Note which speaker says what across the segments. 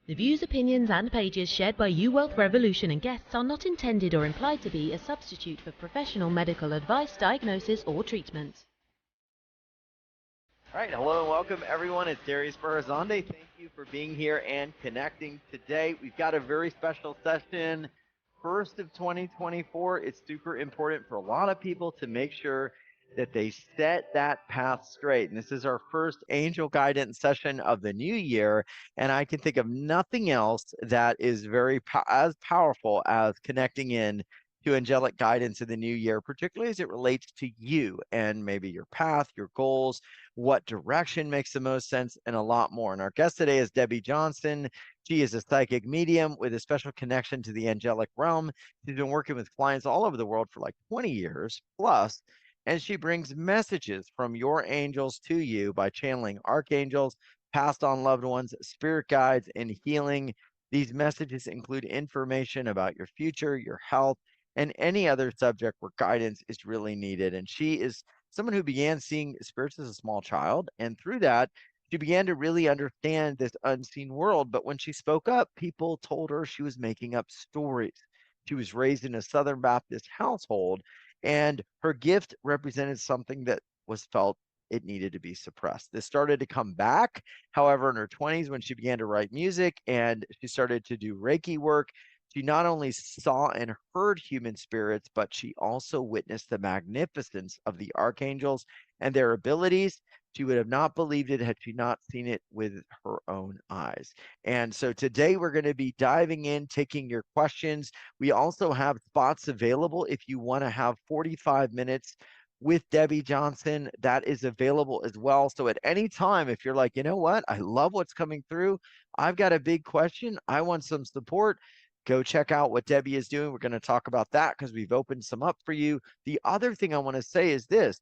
Speaker 1: The views, opinions and pages shared by U Wealth Revolution and guests are not intended or implied to be a substitute for professional medical advice, diagnosis or treatment.
Speaker 2: All right, hello and welcome everyone. It's Darius Barazandeh. Thank you for being here and connecting today. We've got a very special session, first of 2024. It's super important for a lot of people to make sure that they set that path straight. And this is our first angel guidance session of the new year. And I can think of nothing else that is as powerful as connecting in to angelic guidance in the new year, particularly as it relates to you and maybe your path, your goals, what direction makes the most sense, and a lot more. And our guest today is Debbie Johnson. She is a psychic medium with a special connection to the angelic realm. She's been working with clients all over the world for like 20 years plus, and she brings messages from your angels to you by channeling archangels, passed on loved ones, spirit guides, and healing. These messages include information about your future, your health, and any other subject where guidance is really needed. And she is someone who began seeing spirits as a small child. And through that, she began to really understand this unseen world. But when she spoke up, people told her she was making up stories. She was raised in a Southern Baptist household, and her gift represented something that was felt it needed to be suppressed. This started to come back, however, in her 20s when she began to write music and she started to do Reiki work. She not only saw and heard human spirits, but she also witnessed the magnificence of the archangels and their abilities. She would have not believed it had she not seen it with her own eyes. And so today we're going to be diving in, taking your questions. We also have spots available if you want to have 45 minutes with Debbie Johnson. That is available as well. So at any time, if you're like, you know what, I love what's coming through, I've got a big question, I want some support, go check out what Debbie is doing. We're going to talk about that because we've opened some up for you. The other thing I want to say is this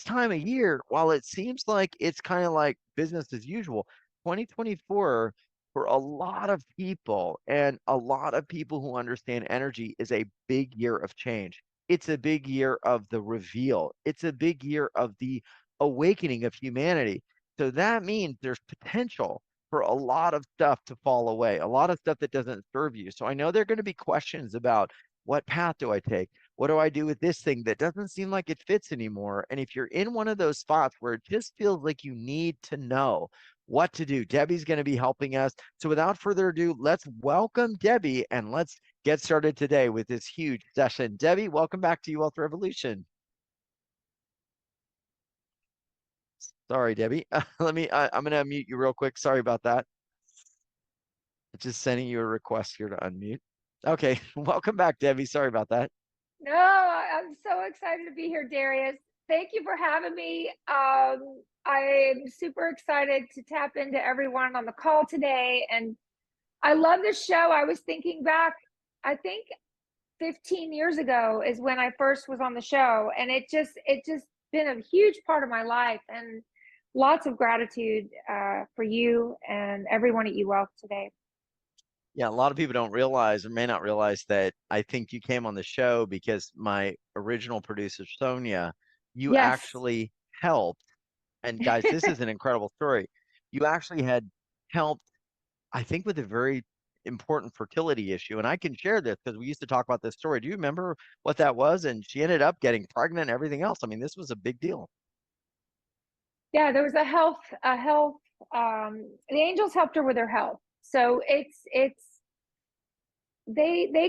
Speaker 2: time of year, while it seems like it's kind of like business as usual, 2024 for a lot of people and a lot of people who understand energy is a big year of change. It's a big year of the reveal. It's a big year of the awakening of humanity. So that means there's potential for a lot of stuff to fall away, a lot of stuff that doesn't serve you. So I know there are going to be questions about what path do I take? What do I do with this thing that doesn't seem like it fits anymore? And if you're in one of those spots where it just feels like you need to know what to do, Debbie's going to be helping us. So without further ado, let's welcome Debbie and let's get started today with this huge session. Debbie, welcome back to Wealth Revolution. Sorry, Debbie. I'm going to unmute you real quick. Sorry about that. Just sending you a request here to unmute. Okay, welcome back, Debbie. Sorry about that.
Speaker 3: No, I'm so excited to be here, Darius. Thank you for having me. I'm super excited to tap into everyone on the call today. And I love this show. I was thinking back, I think 15 years ago is when I first was on the show. And it just been a huge part of my life. And lots of gratitude for you and everyone at UWealth today.
Speaker 2: Yeah, a lot of people don't realize or may not realize that I think you came on the show because my original producer, Sonia, you
Speaker 3: Yes.
Speaker 2: actually helped. And guys, this is an incredible story. You actually had helped, I think, with a very important fertility issue. And I can share this because we used to talk about this story. Do you remember what that was? And she ended up getting pregnant and everything else. I mean, this was a big deal.
Speaker 3: Yeah, there was a health, the angels helped her with her health. So they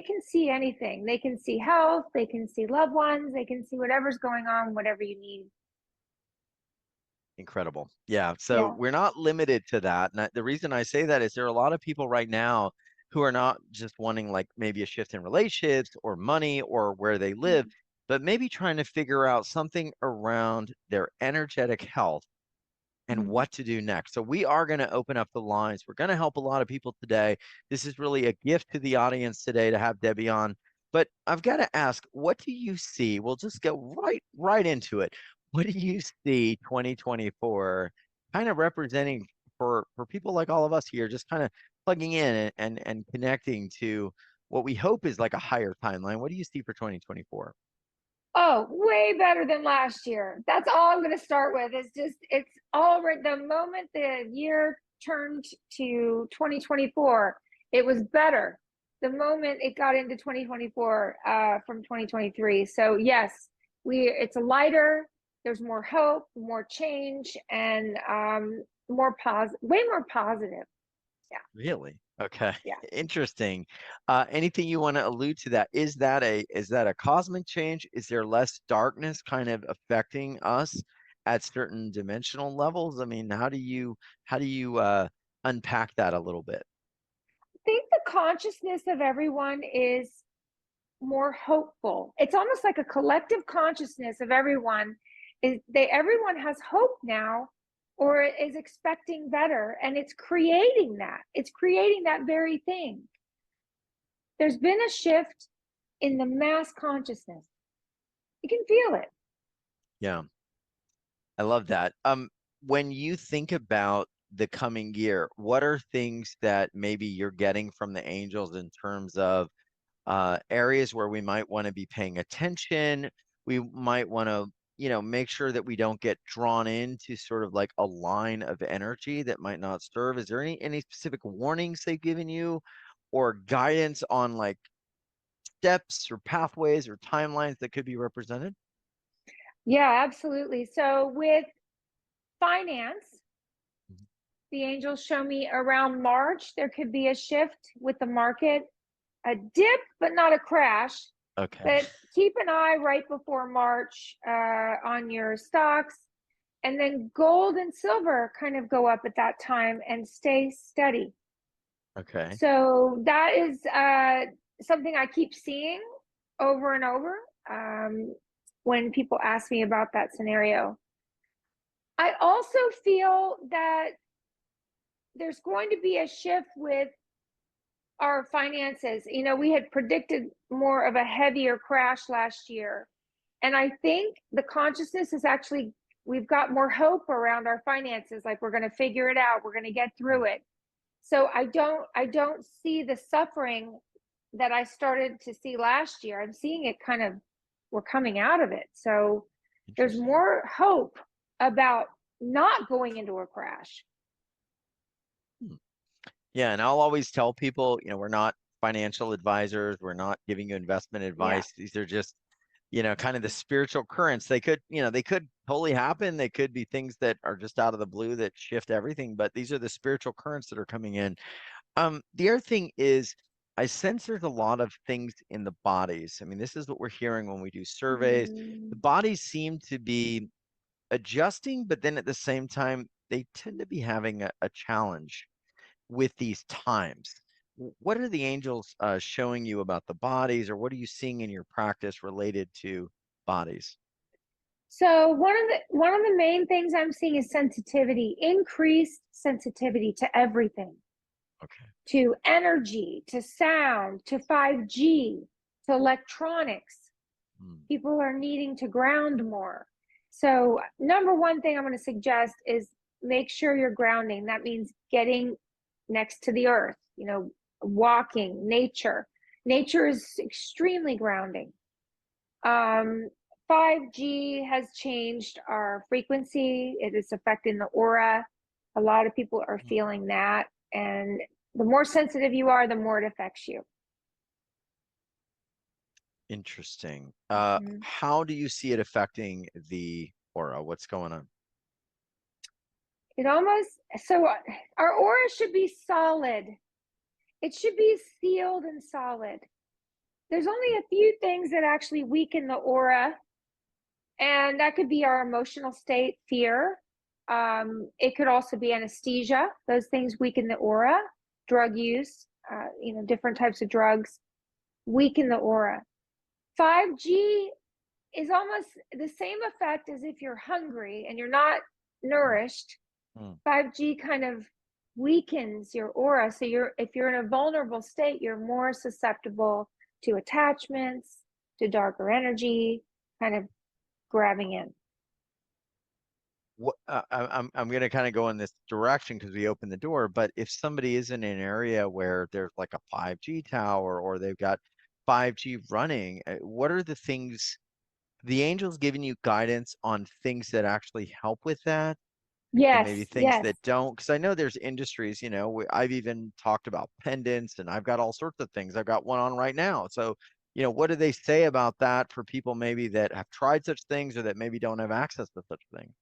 Speaker 3: can see anything. They can see health, they can see loved ones, they can see whatever's going on, whatever you need.
Speaker 2: Incredible. Yeah. So we're not limited to that. And the reason I say that is there are a lot of people right now who are not just wanting like maybe a shift in relationships or money or where they live, but maybe trying to figure out something around their energetic health and what to do next. So we are going to open up the lines. We're going to help a lot of people today. This is really a gift to the audience today to have Debbie on. But I've got to ask, what do you see? We'll just go right into it. What do you see 2024 kind of representing for people like all of us here, just kind of plugging in and connecting to what we hope is like a higher timeline? What do you see for 2024?
Speaker 3: Oh, way better than last year. That's all I'm going to start with. It's just, it's already the moment the year turned to 2024, it was better the moment it got into 2024 from 2023. So yes, it's a lighter, there's more hope, more change, and way more positive. Yeah.
Speaker 2: Really? Okay.
Speaker 3: Yeah.
Speaker 2: Interesting. Anything you want to allude to that? Is that a cosmic change? Is there less darkness kind of affecting us at certain dimensional levels? I mean, how do you unpack that a little bit?
Speaker 3: I think the consciousness of everyone is more hopeful. It's almost like a collective consciousness of everyone everyone has hope now, or is expecting better, and it's creating that very thing. There's been a shift in the mass consciousness. You can feel it.
Speaker 2: Yeah, I love that. When you think about the coming year, what are things that maybe you're getting from the angels in terms of areas where we might want to be paying attention? We might want to, make sure that we don't get drawn into sort of like a line of energy that might not serve. Is there any specific warnings they've given you or guidance on like steps or pathways or timelines that could be represented?
Speaker 3: Yeah, absolutely. So with finance,
Speaker 2: Mhm.
Speaker 3: the angels show me around March, there could be a shift with the market, a dip, but not a crash.
Speaker 2: Okay.
Speaker 3: But keep an eye right before March on your stocks. And then gold and silver kind of go up at that time and stay steady.
Speaker 2: Okay.
Speaker 3: So that is something I keep seeing over and over when people ask me about that scenario. I also feel that there's going to be a shift with our finances. We had predicted more of a heavier crash last year. And I think the consciousness is actually, we've got more hope around our finances. Like, we're going to figure it out. We're going to get through it. So I don't see the suffering that I started to see last year. I'm seeing it kind of, we're coming out of it. So there's
Speaker 2: Interesting.
Speaker 3: more hope about not going into a crash.
Speaker 2: Hmm. Yeah, and I'll always tell people, we're not financial advisors. We're not giving you investment
Speaker 3: Yeah.
Speaker 2: advice. These are just, kind of the spiritual currents. They could totally happen. They could be things that are just out of the blue that shift everything, but these are the spiritual currents that are coming in. The other thing is I sense there's a lot of things in the bodies. I mean, this is what we're hearing when we do surveys. The
Speaker 3: Mm.
Speaker 2: bodies seem to be adjusting, but then at the same time, they tend to be having a challenge with these times. What are the angels showing you about the bodies, or what are you seeing in your practice related to bodies?
Speaker 3: So one of the main things I'm seeing is sensitivity, increased sensitivity to everything,
Speaker 2: Okay.
Speaker 3: to energy, to sound, to 5G, to electronics.
Speaker 2: Hmm.
Speaker 3: People are needing to ground more. So number one thing I'm going to suggest is make sure you're grounding. That means getting next to the earth, walking, nature. Nature is extremely grounding. Um, 5G has changed our frequency. It is affecting the aura. A lot of people are feeling that. And the more sensitive you are, the more it affects you.
Speaker 2: Interesting.
Speaker 3: Mhm.
Speaker 2: How do you see it affecting the aura? What's going on?
Speaker 3: So our aura should be solid. It should be sealed and solid. There's only a few things that actually weaken the aura, and that could be our emotional state, fear. It could also be anesthesia. Those things weaken the aura. Drug use, different types of drugs weaken the aura. 5G is almost the same effect as if you're hungry and you're not nourished.
Speaker 2: Hmm.
Speaker 3: 5G kind of weakens your aura. So if you're in a vulnerable state, you're more susceptible to attachments, to darker energy, kind of grabbing in.
Speaker 2: I'm going to kind of go in this direction because we opened the door. But if somebody is in an area where there's like a 5G tower or they've got 5G running, what are the things the angels giving you guidance on things that actually help with that? and maybe
Speaker 3: Yes,
Speaker 2: things
Speaker 3: yes.
Speaker 2: that don't, because I know there's industries, I've even talked about pendants and I've got all sorts of things. I've got one on right now. So, what do they say about that for people maybe that have tried such things or that maybe don't have access to such things?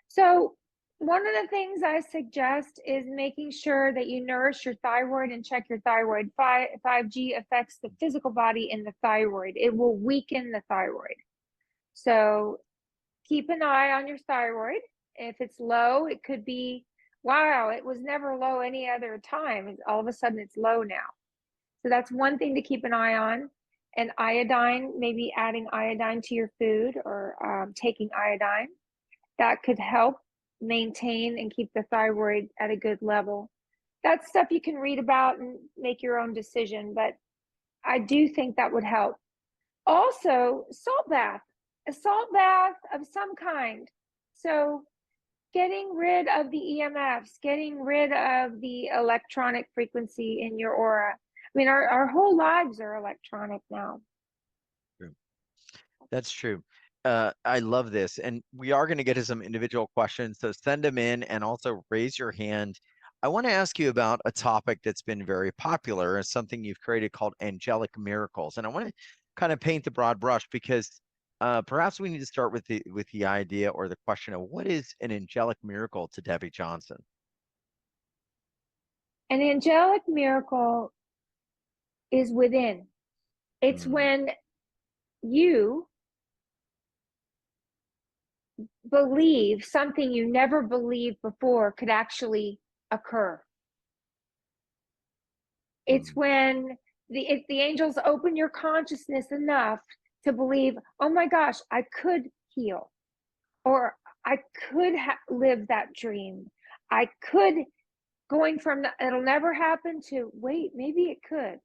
Speaker 3: So one of the things I suggest is making sure that you nourish your thyroid and check your thyroid. 5G affects the physical body in the thyroid. It will weaken the thyroid. So keep an eye on your thyroid. If it's low, it could be, wow, it was never low any other time. All of a sudden it's low now. So that's one thing to keep an eye on. And iodine, maybe adding iodine to your food or taking iodine, that could help maintain and keep the thyroid at a good level. That's stuff you can read about and make your own decision, but I do think that would help. Also, salt bath, a salt bath of some kind. So getting rid of the EMFs, getting rid of the electronic frequency in your aura. I mean, our whole lives are electronic now.
Speaker 2: True. That's true. I love this. And we are going to get to some individual questions. So send them in and also raise your hand. I want to ask you about a topic that's been very popular and something you've created called angelic miracles. And I want to kind of paint the broad brush because perhaps we need to start with the idea or the question of what is an angelic miracle to Debbie Johnson?
Speaker 3: An angelic miracle is within. It's
Speaker 2: Mm,
Speaker 3: when you believe something you never believed before could actually occur. It's
Speaker 2: mm,
Speaker 3: when if the angels open your consciousness enough to believe, oh my gosh, I could heal, or I could live that dream. I could, going from it'll never happen to, wait, maybe it could.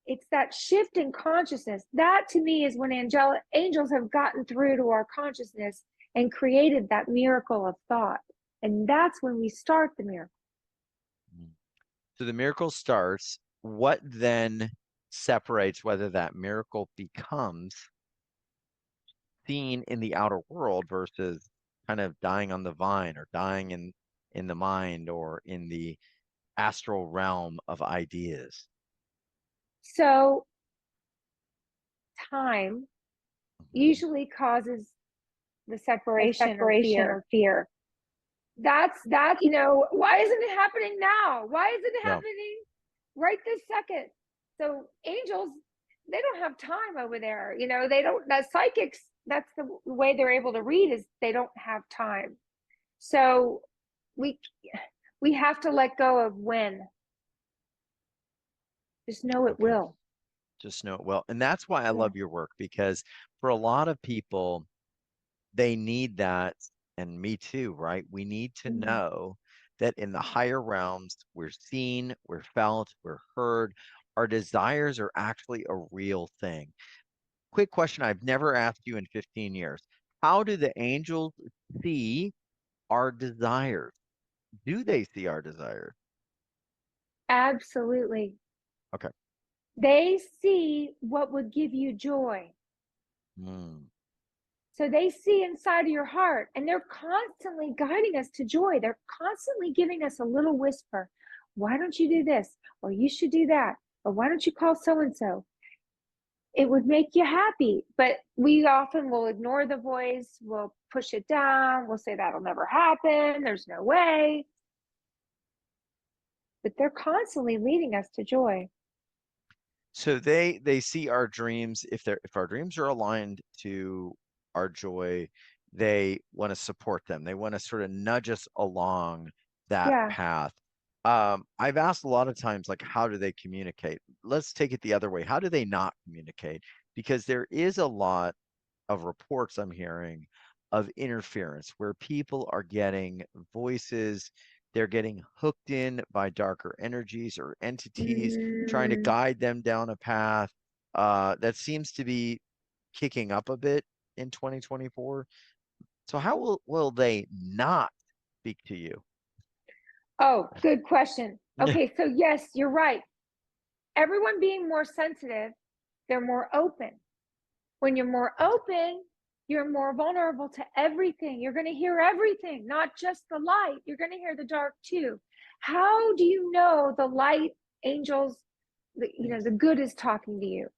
Speaker 3: It's that shift in consciousness. That to me is when angels have gotten through to our consciousness and created that miracle of thought. And that's when we start the miracle.
Speaker 2: mm. So the miracle starts. What then separates whether that miracle becomes seen in the outer world versus kind of dying on the vine or dying in the mind or in the astral realm of ideas?
Speaker 3: So time
Speaker 2: Mhm.
Speaker 3: usually causes the
Speaker 4: The
Speaker 3: separation or
Speaker 4: separation
Speaker 3: fear.
Speaker 4: or fear.
Speaker 3: That's why isn't it happening now? Why isn't it
Speaker 2: No.
Speaker 3: happening right this second? So angels, they don't have time over there. They don't, that psychics, that's the way they're able to read, is they don't have time. So we have to let go of when. Just know it
Speaker 2: Okay.
Speaker 3: will.
Speaker 2: Just know it well. And that's why I
Speaker 3: Yeah.
Speaker 2: love your work because for a lot of people, they need that. And me too, right? We need to
Speaker 3: Mm.
Speaker 2: know that in the higher realms, we're seen, we're felt, we're heard. Our desires are actually a real thing. Quick question I've never asked you in 15 years. How do the angels see our desires? Do they see our desires?
Speaker 3: Absolutely.
Speaker 2: Okay.
Speaker 3: They see what would give you joy.
Speaker 2: Mm,
Speaker 3: So they see inside of your heart, and they're constantly guiding us to joy. They're constantly giving us a little whisper. Why don't you do this? Or you should do that. Or why don't you call so and so? It would make you happy. But we often will ignore the voice, we'll push it down, we'll say that'll never happen, there's no way. But they're constantly leading us to joy.
Speaker 2: So they see our dreams. If our dreams are aligned to our joy, they want to support them. They want to sort of nudge us along that
Speaker 3: Yeah.
Speaker 2: path. I've asked a lot of times, like, how do they communicate? Let's take it the other way. How do they not communicate? Because there is a lot of reports I'm hearing of interference where people are getting voices, they're getting hooked in by darker energies or entities trying to
Speaker 3: Mm.
Speaker 2: guide them down a path that seems to be kicking up a bit in 2024. So how will they not speak to you?
Speaker 3: Oh, good question. Okay, so yes, you're right. Everyone being more sensitive, they're more open. When you're more open, You're more vulnerable to everything. You're going to hear everything, not just the light. You're going to hear the dark too. How do you know the light, angels, the good is talking to you?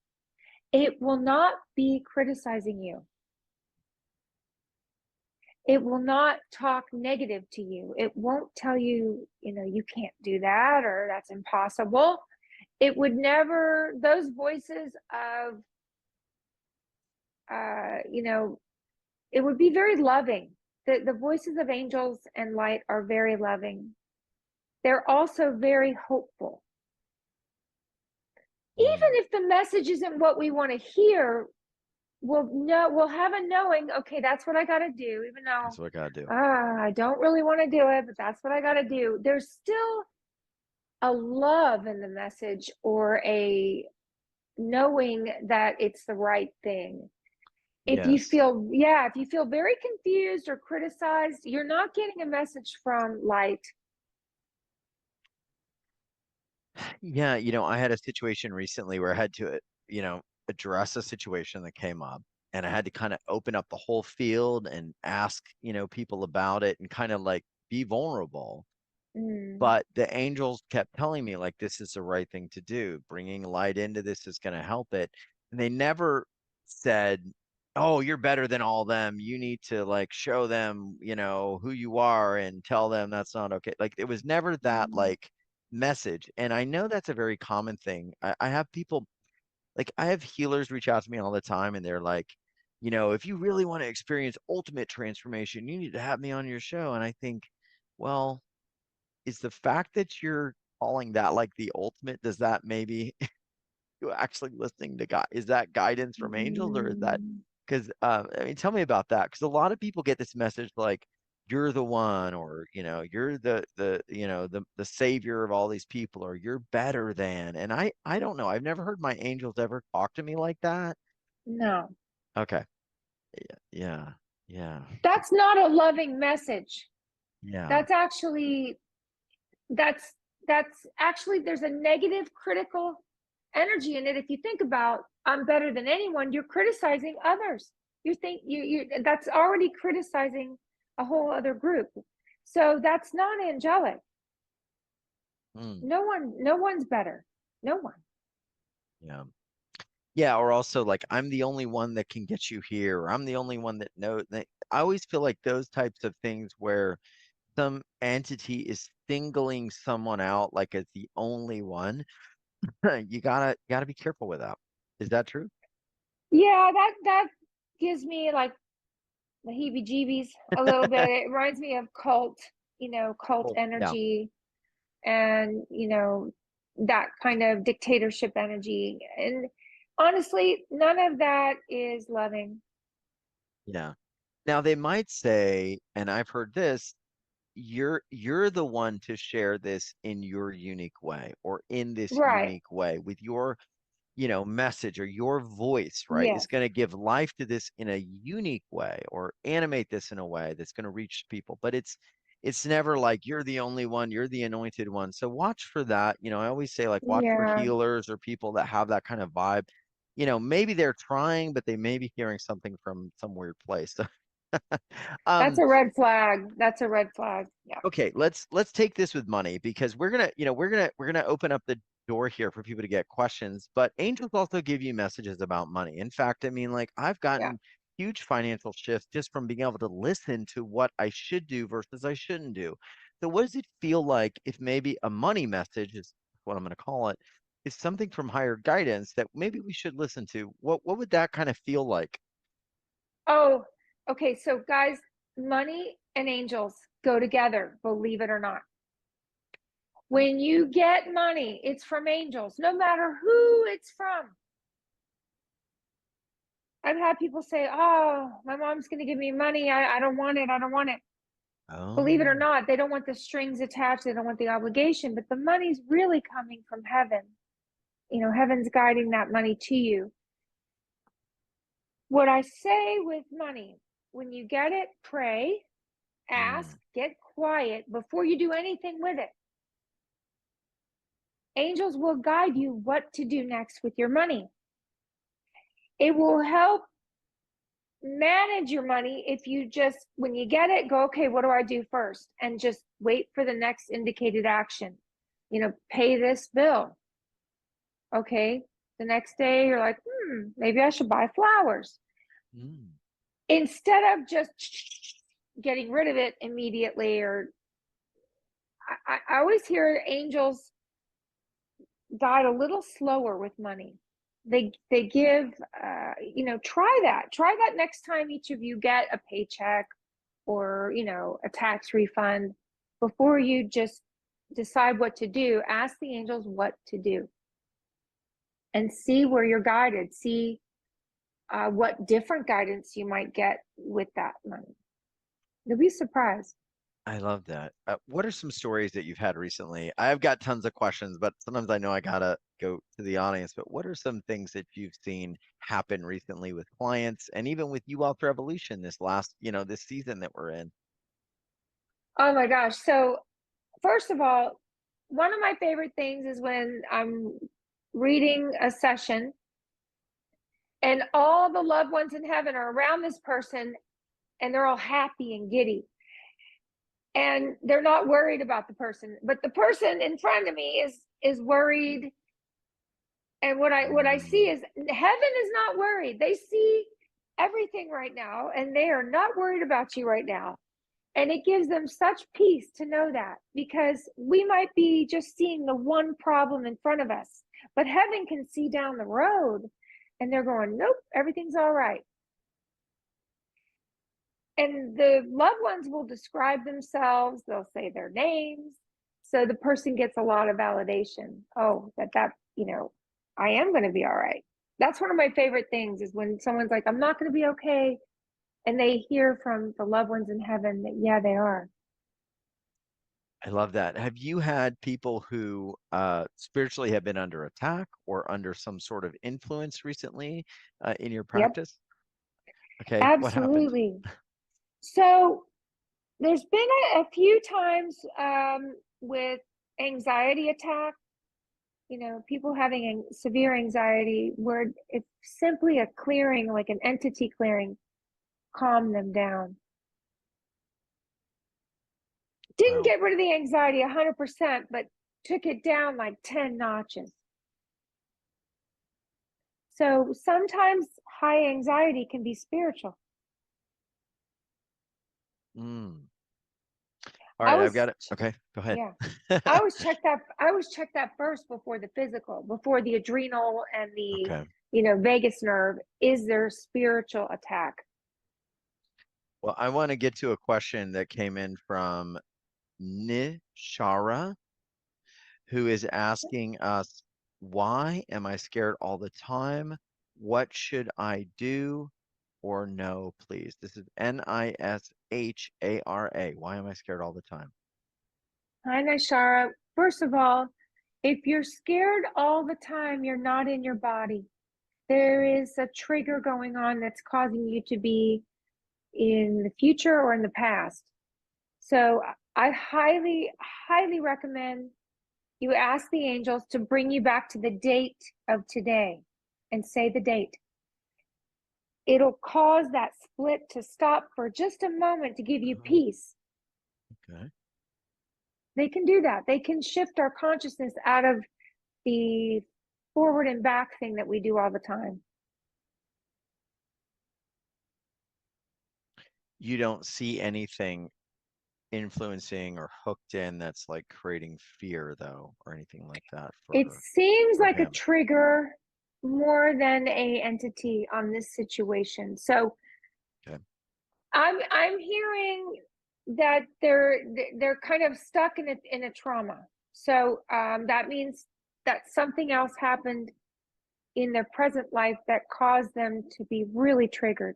Speaker 3: It will not be criticizing you. It will not talk negative to you. It won't tell you, you can't do that or that's impossible. It would never, those voices of, it would be very loving. The voices of angels and light are very loving. They're also very hopeful. Even if the message isn't what we want to hear, we'll have a knowing, okay, that's what I got to do, even though
Speaker 2: That's what I got to do.
Speaker 3: I don't really want to do it, but that's what I got to do. There's still a love in the message, or a knowing that it's the right thing. If you feel very confused or criticized, you're not getting a message from light.
Speaker 2: Yeah, I had a situation recently where I had to, address a situation that came up, and I had to kind of open up the whole field and ask, people about it and kind of like be vulnerable. But the angels kept telling me, like, this is the right thing to do. Bringing light into this is going to help it. And they never said, oh, you're better than all them. You need to like show them, who you are and tell them that's not okay. Like, it was never that like message. And I know that's a very common thing. I have people, like, I have healers reach out to me all the time, and they're like, if you really want to experience ultimate transformation, you need to have me on your show. And I think, well, is the fact that you're calling that like the ultimate, does that maybe you actually listening to God? Is that guidance from angels, or is that because I mean, tell me about that, because a lot of people get this message like you're the one, or you're the savior of all these people, or you're better than. And I don't know. I've never heard my angels ever talk to me like that.
Speaker 3: No.
Speaker 2: Okay. Yeah. Yeah.
Speaker 3: That's not a loving message.
Speaker 2: Yeah.
Speaker 3: That's actually there's a negative critical energy in it. If you think about, I'm better than anyone, you're criticizing others. You that's already criticizing a whole other group. So that's not angelic. No one's better. No one.
Speaker 2: Yeah. Yeah, or also like I'm the only one that can get you here, or I'm the only one that knows. I always feel like those types of things where some entity is singling someone out like as the only one. You gotta be careful with that. Is that true?
Speaker 3: Yeah, that gives me like the heebie-jeebies a little bit. It reminds me of cult
Speaker 2: Cool. Yeah.
Speaker 3: energy, and that kind of dictatorship energy. And honestly, none of that is loving.
Speaker 2: Yeah. Now they might say, and I've heard this, you're the one to share this in your unique way, or in this
Speaker 3: Right.
Speaker 2: unique way with your message, or your voice, right, is
Speaker 3: Yes.
Speaker 2: going to give life to this in a unique way, or animate this in a way that's going to reach people. But it's never like you're the only one, you're the anointed one. So watch for that. I always say, like, watch for
Speaker 3: Yeah.
Speaker 2: healers or people that have that kind of vibe. Maybe they're trying, but they may be hearing something from some weird place.
Speaker 3: That's
Speaker 2: um
Speaker 3: a red flag. That's a red flag. Yeah.
Speaker 2: Okay, let's take this with money, because we're gonna open up the door here for people to get questions. But angels also give you messages about money. In fact, I mean, like, I've
Speaker 3: Yeah.
Speaker 2: gotten huge financial shifts just from being able to listen to what I should do versus I shouldn't do. So what does it feel like if maybe a money message is what I'm gonna call it, is something from higher guidance that maybe we should listen to? What would that kind of feel like?
Speaker 3: Oh, okay. So guys, money and angels go together, believe it or not. When you get money, it's from angels, no matter who it's from. I've had people say, oh, my mom's going to give me money. I don't want it. I don't want it. Believe it or
Speaker 2: Oh,
Speaker 3: not, they don't want the strings attached. They don't want the obligation, but the money's really coming from heaven. Heaven's guiding that money to you. What I say with money, when you get it, pray, ask, get quiet before you do anything with it. Angels will guide you what to do next with your money. It will help manage your money if you just, when you get it, go, okay, what do I do first? And just wait for the next indicated action. Pay this bill. Okay. The next day you're like, maybe I should buy flowers. Instead of just getting rid of it immediately. Or I always hear angels guide a little slower with money. They give, try that next time each of you get a paycheck or, a tax refund. Before you just decide what to do, ask the angels what to do and see where you're guided. See what different guidance you might get with that money. You'll be surprised.
Speaker 2: I love that. What are some stories that you've had recently? I've got tons of questions, but sometimes I know I gotta go to the audience. But what are some things that you've seen happen recently with clients and even with You Wealth Revolution this last, this season that we're in?
Speaker 3: Oh my gosh. So first of all, one of my favorite things is when I'm reading a session and all the loved ones in heaven are around this person and they're all happy and giddy. And they're not worried about the person, but the person in front of me is worried. And what I see is heaven is not worried. They see everything right now and they are not worried about you right now. And it gives them such peace to know that, because we might be just seeing the one problem in front of us, but heaven can see down the road and they're going, nope, everything's all right. And the loved ones will describe themselves. They'll say their names. So the person gets a lot of validation. Oh, that, I am going to be all right. That's one of my favorite things, is when someone's like, I'm not going to be okay. And they hear from the loved ones in heaven that, yeah, they are.
Speaker 2: I love that. Have you had people who spiritually have been under attack or under some sort of influence recently in your
Speaker 3: Yep,
Speaker 2: practice? Okay, what happened?
Speaker 3: absolutely. So there's been a few times with anxiety attack, people having severe anxiety, where it's simply a clearing, like an entity clearing, calm them down. Didn't
Speaker 2: Wow.
Speaker 3: get rid of the anxiety 100%, but took it down like 10 notches. So sometimes high anxiety can be spiritual.
Speaker 2: All right, I've got it. Okay, go ahead.
Speaker 3: Yeah. I always check that first before the physical, before the adrenal and the,
Speaker 2: Okay.
Speaker 3: vagus nerve. Is there spiritual attack?
Speaker 2: Well, I want to get to a question that came in from Nishara, who is asking us, why am I scared all the time? What should I do or no, please? This is Nishara. Why am I scared all the time?
Speaker 3: Hi, Nishara. First of all, if you're scared all the time, you're not in your body. There is a trigger going on that's causing you to be in the future or in the past. So I highly, highly recommend you ask the angels to bring you back to the date of today and say the date. It'll cause that split to stop for just a moment to give you peace.
Speaker 2: Okay.
Speaker 3: They can do that. They can shift our consciousness out of the forward and back thing that we do all the time.
Speaker 2: You don't see anything influencing or hooked in that's like creating fear, though, or anything like that
Speaker 3: It
Speaker 2: for
Speaker 3: seems like a
Speaker 2: him.
Speaker 3: trigger more than a entity on this situation. So
Speaker 2: Okay.
Speaker 3: I'm hearing that they're kind of stuck in a trauma. So that means that something else happened in their present life that caused them to be really triggered.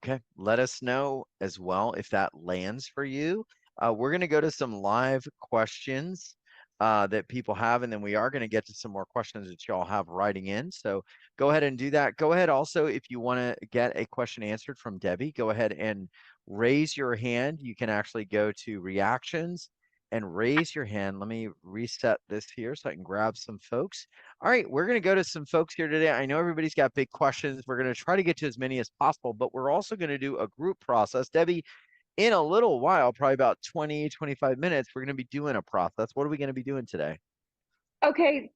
Speaker 2: Okay, let us know as well if that lands for you. We're going to go to some live questions that people have, and then we are going to get to some more questions that y'all have writing in. So go ahead and do that. Go ahead also, if you want to get a question answered from Debbie, go ahead and raise your hand. You can actually go to reactions and raise your hand. Let me reset this here so I can grab some folks. All right, we're going to go to some folks here today. I know everybody's got big questions. We're going to try to get to as many as possible, but we're also going to do a group process. Debbie, in a little while, probably about 20, 25 minutes, we're going to be doing a process. What are we going to be doing today?
Speaker 3: Okay,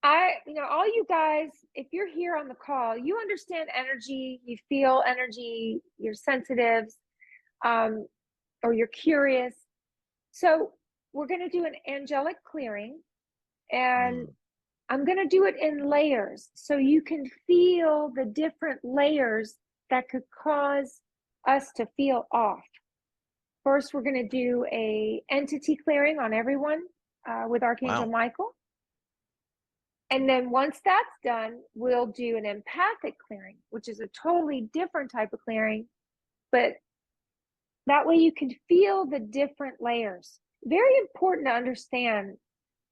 Speaker 3: all you guys, if you're here on the call, you understand energy, you feel energy, you're sensitive, or you're curious. So we're going to do an angelic clearing, and I'm going to do it in layers so you can feel the different layers that could cause us to feel off. First, we're going to do a entity clearing on everyone with Archangel Michael. And then once that's done, we'll do an empathic clearing, which is a totally different type of clearing, but that way you can feel the different layers. Very important to understand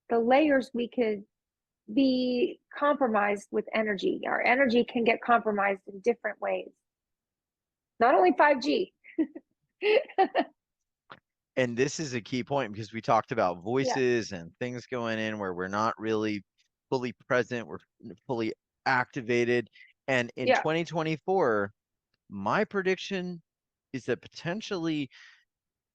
Speaker 3: the layers we could be compromised with energy. Our energy can get compromised in different ways. Not only 5G.
Speaker 2: And this is a key point because we talked about voices and things going in where we're not really fully present, we're fully activated. And in 2024, my prediction is that potentially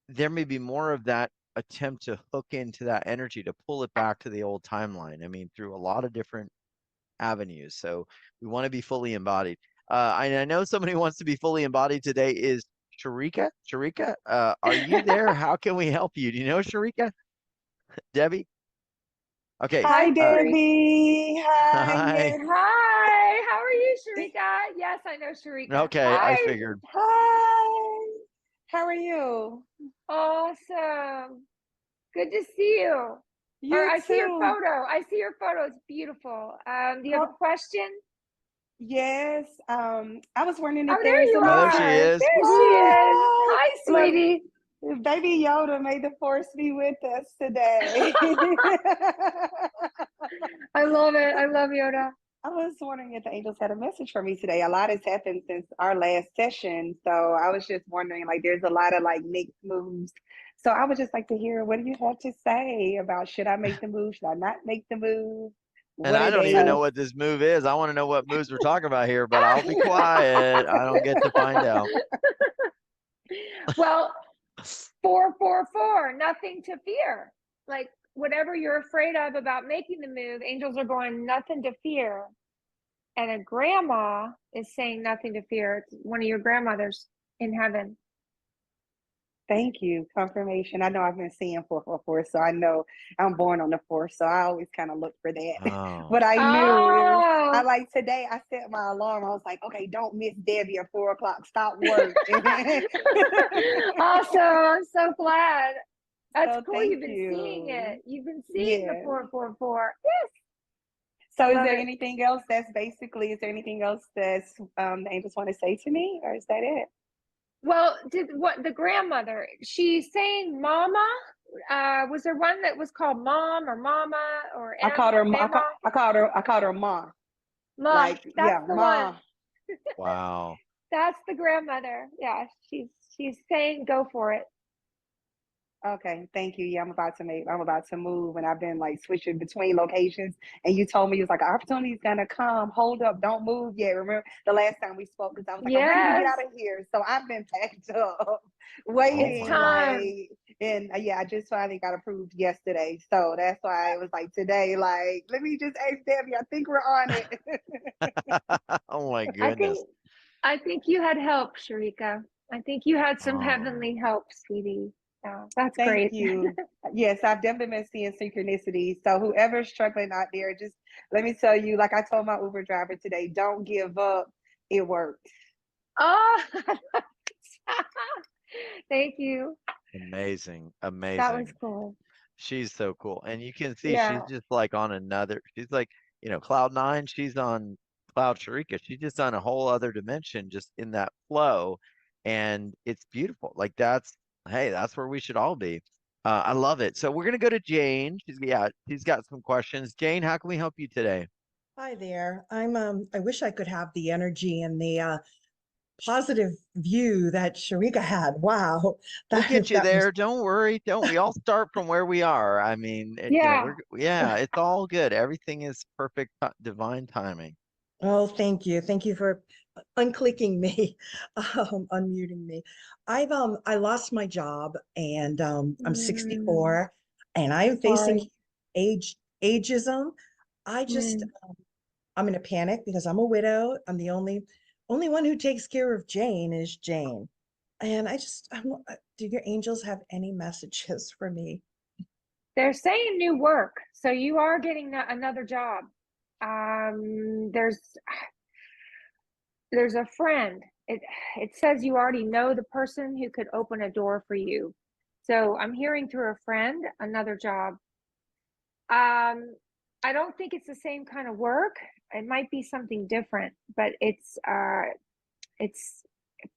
Speaker 2: there may be more of that attempt to hook into that energy to pull it back to the old timeline. I mean, through a lot of different avenues. So we want to be fully embodied. I know somebody wants to be fully embodied today is Sharika. Sharika, are you there? How can we help you? Do you know Sharika? Debbie? Okay.
Speaker 4: Hi, Debbie. Hi.
Speaker 3: Hi. Hi. How are you, Sharika? Yes, I know Sharika.
Speaker 2: Okay,
Speaker 3: Hi.
Speaker 2: I figured.
Speaker 4: Hi. How are you?
Speaker 3: Awesome. Good to see you. I see your photo. I see your photo. It's beautiful. Do you have a question?
Speaker 4: Yes. I was wondering if
Speaker 3: there you are.
Speaker 2: Oh, she is.
Speaker 3: There she is. Hi, sweetie.
Speaker 4: Look, Baby Yoda may the force be with us today.
Speaker 3: I love it. I love Yoda.
Speaker 4: I was wondering if the angels had a message for me today. A lot has happened since our last session. So I was just wondering, like, there's a lot of like mixed moves. So I would just like to hear, what do you have to say about, should I make the move? Should I not make the move?
Speaker 2: And I don't even know what this move is. I want to know what moves we're talking about here, but I'll be quiet. I don't get to find out.
Speaker 3: Well, 444, nothing to fear. Like, whatever you're afraid of about making the move, angels are going, nothing to fear. And a grandma is saying nothing to fear. It's one of your grandmothers in heaven.
Speaker 4: Thank you. Confirmation. I know I've been seeing 444, so I know I'm born on the 4th, so I always kind of look for that.
Speaker 2: Oh.
Speaker 4: But I knew, I like today, I set my alarm. I was like, okay, don't miss Debbie at 4 o'clock. Stop work.
Speaker 3: Awesome. I'm so glad. That's
Speaker 4: So
Speaker 3: cool. You've been seeing it. You've been seeing the 444. Yes.
Speaker 4: So is there anything else that's basically, is there anything else that's the angels want to say to me, or is that it?
Speaker 3: Well, the grandmother, she's saying mama? Was there one that was called mom or mama or
Speaker 4: I called her
Speaker 3: mama?
Speaker 4: I called her ma.
Speaker 3: Ma.
Speaker 4: Like,
Speaker 3: That's the
Speaker 4: ma.
Speaker 3: one.
Speaker 2: Wow.
Speaker 3: That's the grandmother. Yeah, she's saying go for it.
Speaker 4: Okay, thank you. Yeah, I'm about to move, and I've been like switching between locations. And you told me, it's like, opportunity is gonna come. Hold up, don't move yet. Remember the last time we spoke? Because I was like, I'm ready to get out of here. So I've been packed up, waiting.
Speaker 3: It's time.
Speaker 4: And I just finally got approved yesterday. So that's why it was like today. Like, let me just ask Debbie. I think we're on it.
Speaker 2: Oh my goodness.
Speaker 3: I think you had help, Sharika. I think you had some heavenly help, sweetie. Oh, that's great.
Speaker 4: Thank you. Yes, I've definitely been seeing synchronicity. So whoever's struggling out there, just let me tell you, like I told my Uber driver today, don't give up. It worked.
Speaker 3: Oh, thank you.
Speaker 2: Amazing.
Speaker 3: That was cool.
Speaker 2: She's so cool. And you can see she's just like on another, she's like, cloud 9, she's on cloud Sharika. She's just on a whole other dimension, just in that flow. And it's beautiful. Like that's where we should all be. I love it. So we're gonna go to Jane. She's got some questions. Jane, how can we help you today?
Speaker 5: Hi there. I wish I could have the energy and the positive view that Sharika had. Wow.
Speaker 2: We'll
Speaker 5: That
Speaker 2: get you
Speaker 5: that was
Speaker 2: there. Don't worry. Don't we all start from where we are? I mean,
Speaker 3: Yeah.
Speaker 2: yeah, it's all good. Everything is perfect, divine timing.
Speaker 5: oh, thank you. Thank you for unclicking me, unmuting me. I lost my job and I'm
Speaker 3: Mm,
Speaker 5: 64 and I'm facing
Speaker 3: sorry.
Speaker 5: ageism. I just
Speaker 3: Mm.
Speaker 5: I'm in a panic because I'm a widow. I'm the only one who takes care of Jane is Jane. And do your angels have any messages for me?
Speaker 3: They're saying new work, so you are getting another job. There's a friend. It says you already know the person who could open a door for you. So I'm hearing through a friend another job. I don't think it's the same kind of work. It might be something different, but it's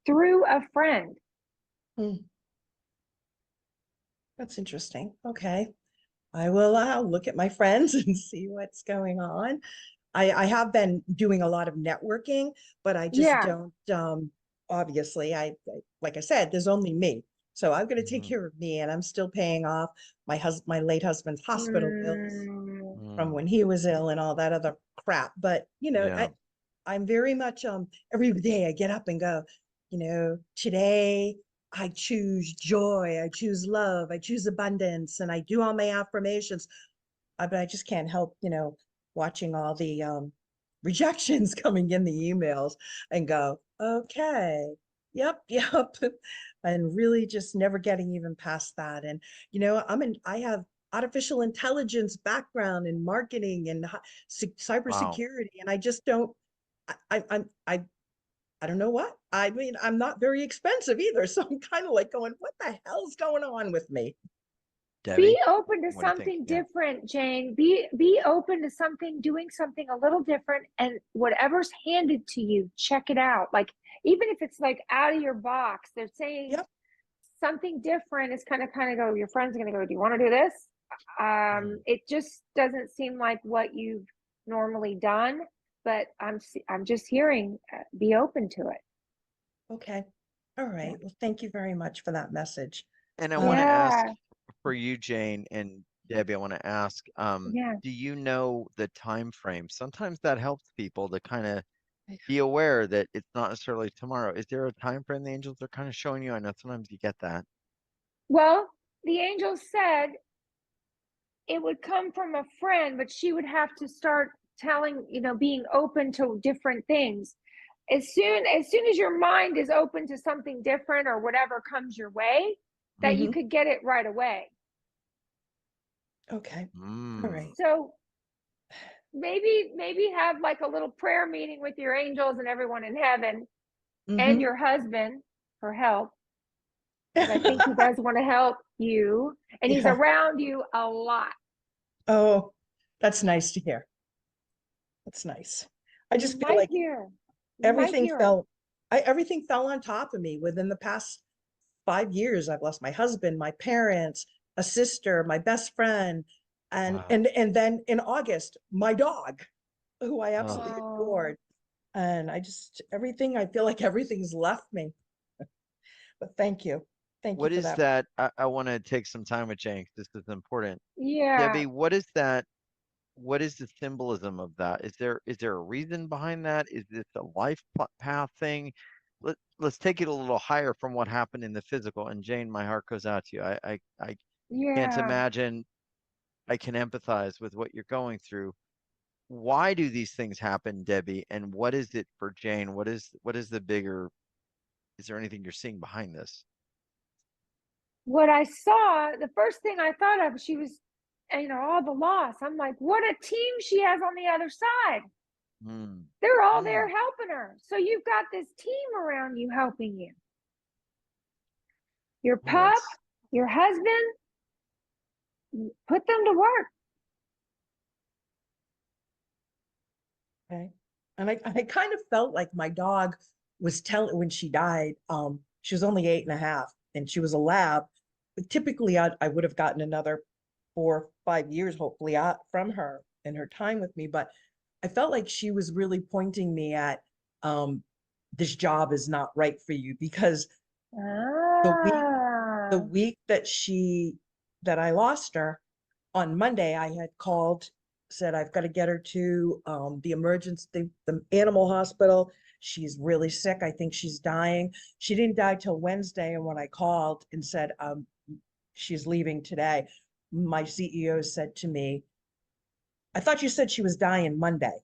Speaker 3: through a friend.
Speaker 5: Hmm, that's interesting. Okay. I will look at my friends and see what's going on. I have been doing a lot of networking, but I just
Speaker 3: Yeah.
Speaker 5: don't, obviously, like I said, there's only me. So I'm going to take
Speaker 2: Mhm.
Speaker 5: care of me and I'm still paying off my late husband's hospital bills
Speaker 3: Mm,
Speaker 5: from
Speaker 2: Mm,
Speaker 5: when he was ill and all that other crap. But,
Speaker 2: yeah.
Speaker 5: I'm very much, every day I get up and go, today I choose joy, I choose love, I choose abundance, and I do all my affirmations. But I just can't help, watching all the rejections coming in the emails and go, okay, yep, yep. And really just never getting even past that. And, I have artificial intelligence background in marketing and
Speaker 2: Wow.
Speaker 5: cybersecurity. And I just don't, I don't know what. I mean, I'm not very expensive either. So I'm kind of like going, what the hell's going on with me?
Speaker 3: be
Speaker 2: Debbie,
Speaker 3: open to
Speaker 2: what do you think?
Speaker 3: something
Speaker 2: Yeah.
Speaker 3: different, Jane. Be open to something, doing something a little different, and whatever's handed to you, check it out. Like, even if it's like out of your box, they're saying
Speaker 5: Yep.
Speaker 3: something different is kind of go, your friend's gonna go, do you want to do this?
Speaker 2: Mm.
Speaker 3: It just doesn't seem like what you've normally done, but I'm just hearing, be open to it.
Speaker 5: Okay. All
Speaker 3: Yeah.
Speaker 5: right. Well, thank you very much for that message.
Speaker 2: And I want to
Speaker 5: Um,
Speaker 2: ask
Speaker 3: Yeah.
Speaker 2: for you, Jane and Debbie, I want to ask,
Speaker 3: Yeah.
Speaker 2: do you know the time frame? Sometimes that helps people to kind of be aware that it's not necessarily tomorrow. Is there a time frame the angels are kind of showing you? I know sometimes you get that.
Speaker 3: Well, the angel said it would come from a friend, but she would have to start telling, being open to different things. As soon as your mind is open to something different or whatever comes your way, that you
Speaker 5: mhm.
Speaker 3: could get it right away.
Speaker 5: Okay. All
Speaker 2: Mm.
Speaker 5: right.
Speaker 3: So maybe have like a little prayer meeting with your angels and everyone in heaven and
Speaker 5: Hmm.
Speaker 3: your husband for help, because I
Speaker 2: Hmm.
Speaker 3: think he does want to help you and he's
Speaker 5: Yeah.
Speaker 3: around you a lot.
Speaker 5: Oh, that's nice to hear. That's nice. I
Speaker 3: You
Speaker 5: just feel
Speaker 3: might
Speaker 5: like
Speaker 3: hear. You might
Speaker 5: everything
Speaker 3: hear it.
Speaker 5: everything fell on top of me within the past 5 years. I've lost my husband, my parents, a sister, my best friend, and
Speaker 2: Wow.
Speaker 5: and then in August, my dog, who I
Speaker 2: Oh,
Speaker 5: absolutely
Speaker 3: Oh,
Speaker 5: adored. And I feel like everything's left me. But thank you. Thank you
Speaker 2: what
Speaker 5: for
Speaker 2: is
Speaker 5: that.
Speaker 2: that? I want to take some time with Jane 'cause this is important.
Speaker 3: yeah.
Speaker 2: Debbie, what is that? What is the symbolism of that? Is there a reason behind that? Is this a life path thing? Let's take it a little higher from what happened in the physical. And Jane, my heart goes out to you. I can't
Speaker 3: Yeah.
Speaker 2: imagine. I can empathize with what you're going through. Why do these things happen, Debbie? And what is it for Jane? What is the bigger? Is there anything you're seeing behind this?
Speaker 3: What I saw, the first thing I thought of, she was, all the loss. I'm like, what a team she has on the other side.
Speaker 2: Hmm.
Speaker 3: They're all there
Speaker 2: Hmm.
Speaker 3: helping her. So you've got this team around you helping you. Your
Speaker 2: Oh,
Speaker 3: pup,
Speaker 2: that's
Speaker 3: your husband, put them to work.
Speaker 5: Okay. And I kind of felt like my dog was telling when she died, she was only 8.5 and she was a lab. But typically I would have gotten another 4 or 5 years, hopefully, from her in her time with me. But I felt like she was really pointing me at this job is not right for you, because the week the
Speaker 3: Ah,
Speaker 5: week that I lost her, on Monday, I had called, said I've got to get her to the animal hospital. She's really sick. I think she's dying. She didn't die till Wednesday. And when I called and said, she's leaving today, my CEO said to me, I thought you said she was dying Monday.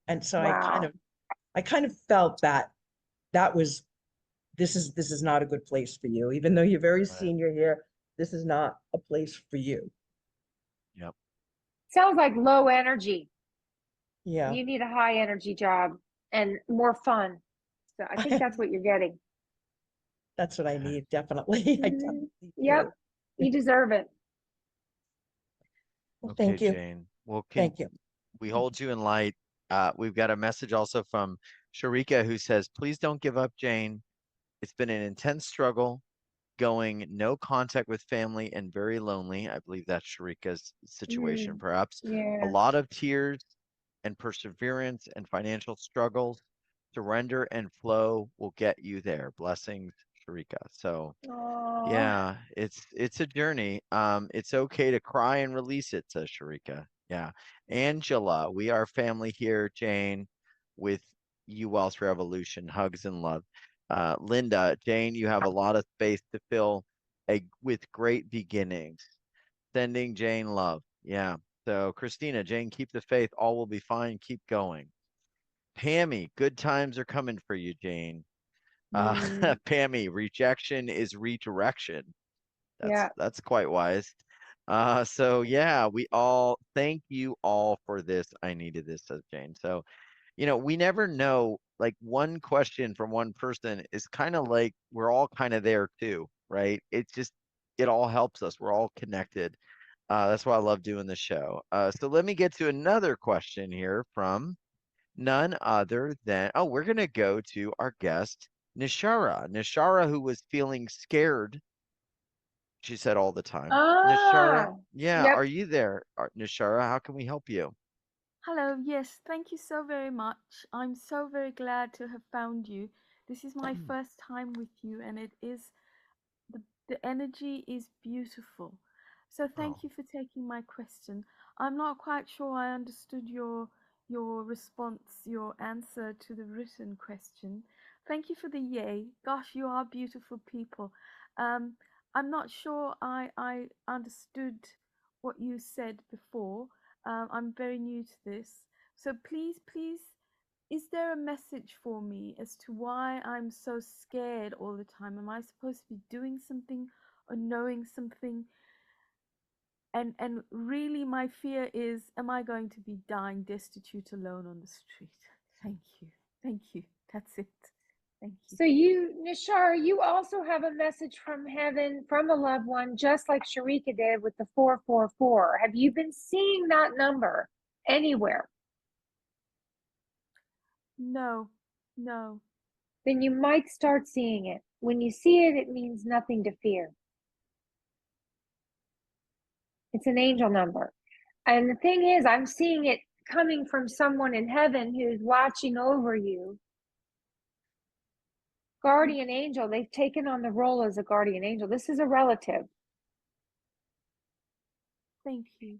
Speaker 5: And so
Speaker 3: wow.
Speaker 5: I kind of felt that that was, this is not a good place for you. Even though you're very
Speaker 2: Right.
Speaker 5: senior here, this is not a place for you.
Speaker 2: Yep.
Speaker 3: Sounds like low energy.
Speaker 5: Yeah.
Speaker 3: You need a high energy job and more fun. So I think that's what you're getting.
Speaker 5: That's what I need, definitely. I
Speaker 3: Mhm.
Speaker 5: definitely
Speaker 3: Yep,
Speaker 5: do.
Speaker 3: you deserve it.
Speaker 5: Well,
Speaker 2: Okay,
Speaker 5: thank you.
Speaker 2: Jane. Well,
Speaker 5: Thank you.
Speaker 2: we hold you in light. We've got a message also from Sharika who says, please don't give up, Jane. It's been an intense struggle, going no contact with family and very lonely. I believe that's Sharika's situation,
Speaker 3: Mm,
Speaker 2: perhaps. A
Speaker 3: yeah.
Speaker 2: lot of tears and perseverance and financial struggles. Surrender and flow will get you there. Blessings, Sharika. So,
Speaker 3: Oh,
Speaker 2: yeah, it's a journey. It's okay to cry and release it, says Sharika. Yeah. Angela, we are family here, Jane, with you Wealth Revolution. Hugs and love. Linda, Jane, you have a lot of space to fill with great beginnings. Sending Jane love. Yeah. So Christina, Jane, keep the faith. All will be fine. Keep going. Pammy, good times are coming for you, Jane.
Speaker 3: mm,
Speaker 2: Pammy, rejection is redirection.
Speaker 3: yeah.
Speaker 2: That's quite wise. So yeah, we all thank you all for this. I needed this, says Jane. So, we never know. Like one question from one person is kind of like we're all kind of there too, right? It all helps us. We're all connected. That's why I love doing the show. So let me get to another question here from none other than, oh, we're gonna go to our guest, Nishara. Nishara, who was feeling scared, she said all the time. Nishara,
Speaker 3: Ah,
Speaker 2: yeah,
Speaker 3: yep.
Speaker 2: are you there? Nishara, how can we help you?
Speaker 6: Hello, yes, thank you so very much. I'm so very glad to have found you. This is my first time with you, and it is the energy is beautiful. So
Speaker 2: Oh,
Speaker 6: thank you for taking my question. I'm not quite sure I understood your response, your answer to the written question. Thank you for the yay. Gosh, you are beautiful people. Um, I'm not sure I understood what you said before. I'm very new to this. So please, is there a message for me as to why I'm so scared all the time? Am I supposed to be doing something or knowing something? And really my fear is, am I going to be dying destitute alone on the street? Thank you. Thank you. That's it. Thank you.
Speaker 3: So you, Nishar, you also have a message from heaven from a loved one, just like Sharika did with the 444. Have you been seeing that number anywhere?
Speaker 6: No. No.
Speaker 3: Then you might start seeing it. When you see it, it means nothing to fear. It's an angel number. And the thing is, I'm seeing it coming from someone in heaven who's watching over you. Guardian angel, they've taken on the role as a guardian angel. This is a relative.
Speaker 6: Thank you.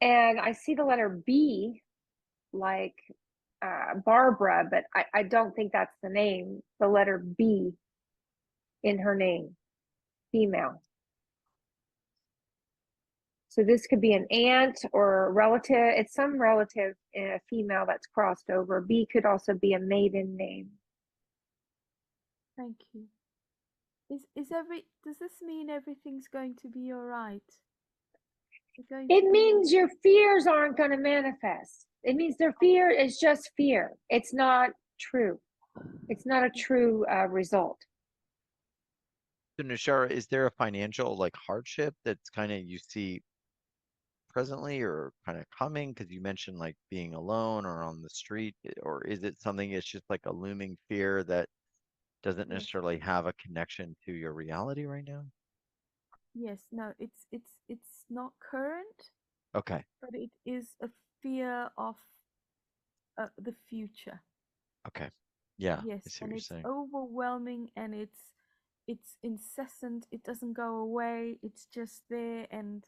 Speaker 3: And I see the letter B, like Barbara, but I don't think that's the name. The letter B in her name, female. So this could be an aunt or a relative. It's some relative, a female that's crossed over. B could also be a maiden name.
Speaker 6: Thank you. Does this mean everything's going to be all right? Is it going
Speaker 3: It
Speaker 6: to be
Speaker 3: means your fears aren't going to manifest. It means their fear is just fear. It's not true. It's not a true result.
Speaker 2: so Nishara, is there a financial like hardship that's kind of you see presently or kind of coming? Because you mentioned like being alone or on the street, or is it something it's just like a looming fear that doesn't
Speaker 6: yes.
Speaker 2: necessarily have a connection to your reality right now?
Speaker 6: Yes, no, it's not current,
Speaker 2: Okay.
Speaker 6: but it is a fear of the future.
Speaker 2: Okay. Yeah, I
Speaker 6: Yes,
Speaker 2: see what
Speaker 6: and
Speaker 2: you're
Speaker 6: it's
Speaker 2: saying.
Speaker 6: overwhelming and it's incessant. It doesn't go away. It's just there and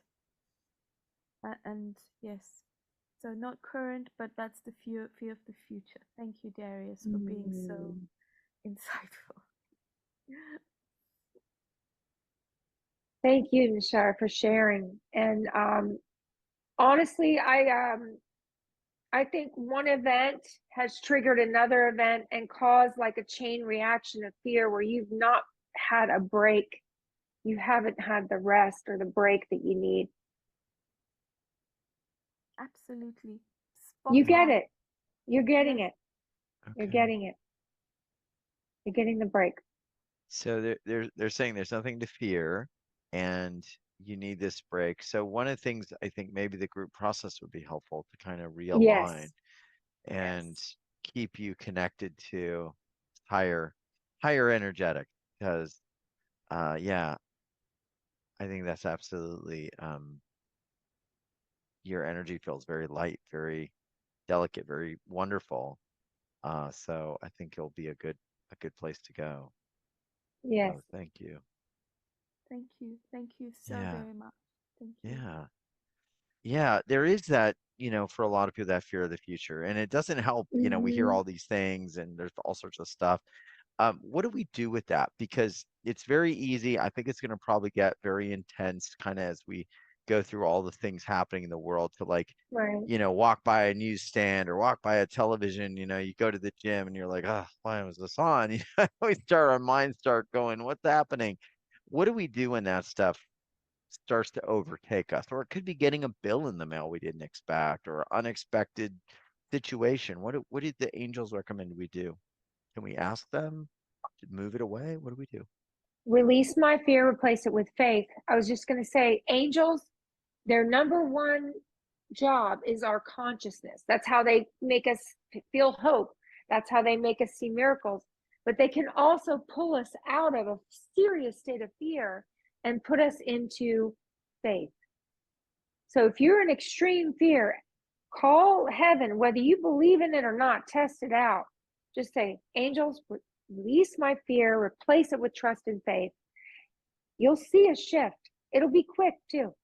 Speaker 6: yes. So not current, but that's the fear of the future. Thank you, Darius, for being so
Speaker 4: Mm.
Speaker 6: insightful.
Speaker 3: Thank you, Nishar, for sharing. And honestly, I think one event has triggered another event and caused like a chain reaction of fear where you've not had a break. You haven't had the rest or the break that you need.
Speaker 6: Absolutely.
Speaker 3: You
Speaker 6: Spot
Speaker 3: get
Speaker 6: on.
Speaker 3: it. You're getting
Speaker 6: Yes.
Speaker 3: it. You're
Speaker 2: Okay.
Speaker 3: getting it. You're getting the break.
Speaker 2: So they're saying there's nothing to fear, and you need this break. So one of the things I think maybe the group process would be helpful to kind of realign
Speaker 3: Yes.
Speaker 2: and
Speaker 3: Yes.
Speaker 2: keep you connected to higher energetic. Because yeah, I think that's absolutely your energy feels very light, very delicate, very wonderful. So I think it'll be a good place to go.
Speaker 3: Yes.
Speaker 2: So thank you.
Speaker 6: Thank you. Thank you so
Speaker 2: Yeah,
Speaker 6: very much. Thank you.
Speaker 2: yeah. Yeah, there is that, for a lot of people, that fear of the future. And it doesn't help, we hear
Speaker 3: Hmm.
Speaker 2: all these things and there's all sorts of stuff. What do we do with that? Because it's very easy. I think it's going to probably get very intense kind of as we go through all the things happening in the world to like,
Speaker 3: Right.
Speaker 2: walk by a newsstand or walk by a television, you go to the gym and you're like, oh, why was this on? Our minds start going, what's happening? What do we do when that stuff starts to overtake us? Or it could be getting a bill in the mail we didn't expect or unexpected situation. What did the angels recommend we do? Can we ask them to move it away? What do we do?
Speaker 3: Release my fear, replace it with faith. I was just going to say, angels, their number one job is our consciousness. That's how they make us feel hope. That's how they make us see miracles. But they can also pull us out of a serious state of fear and put us into faith. So if you're in extreme fear, call heaven, whether you believe in it or not, test it out. Just say, angels, release my fear, replace it with trust and faith. You'll see a shift. It'll be quick too.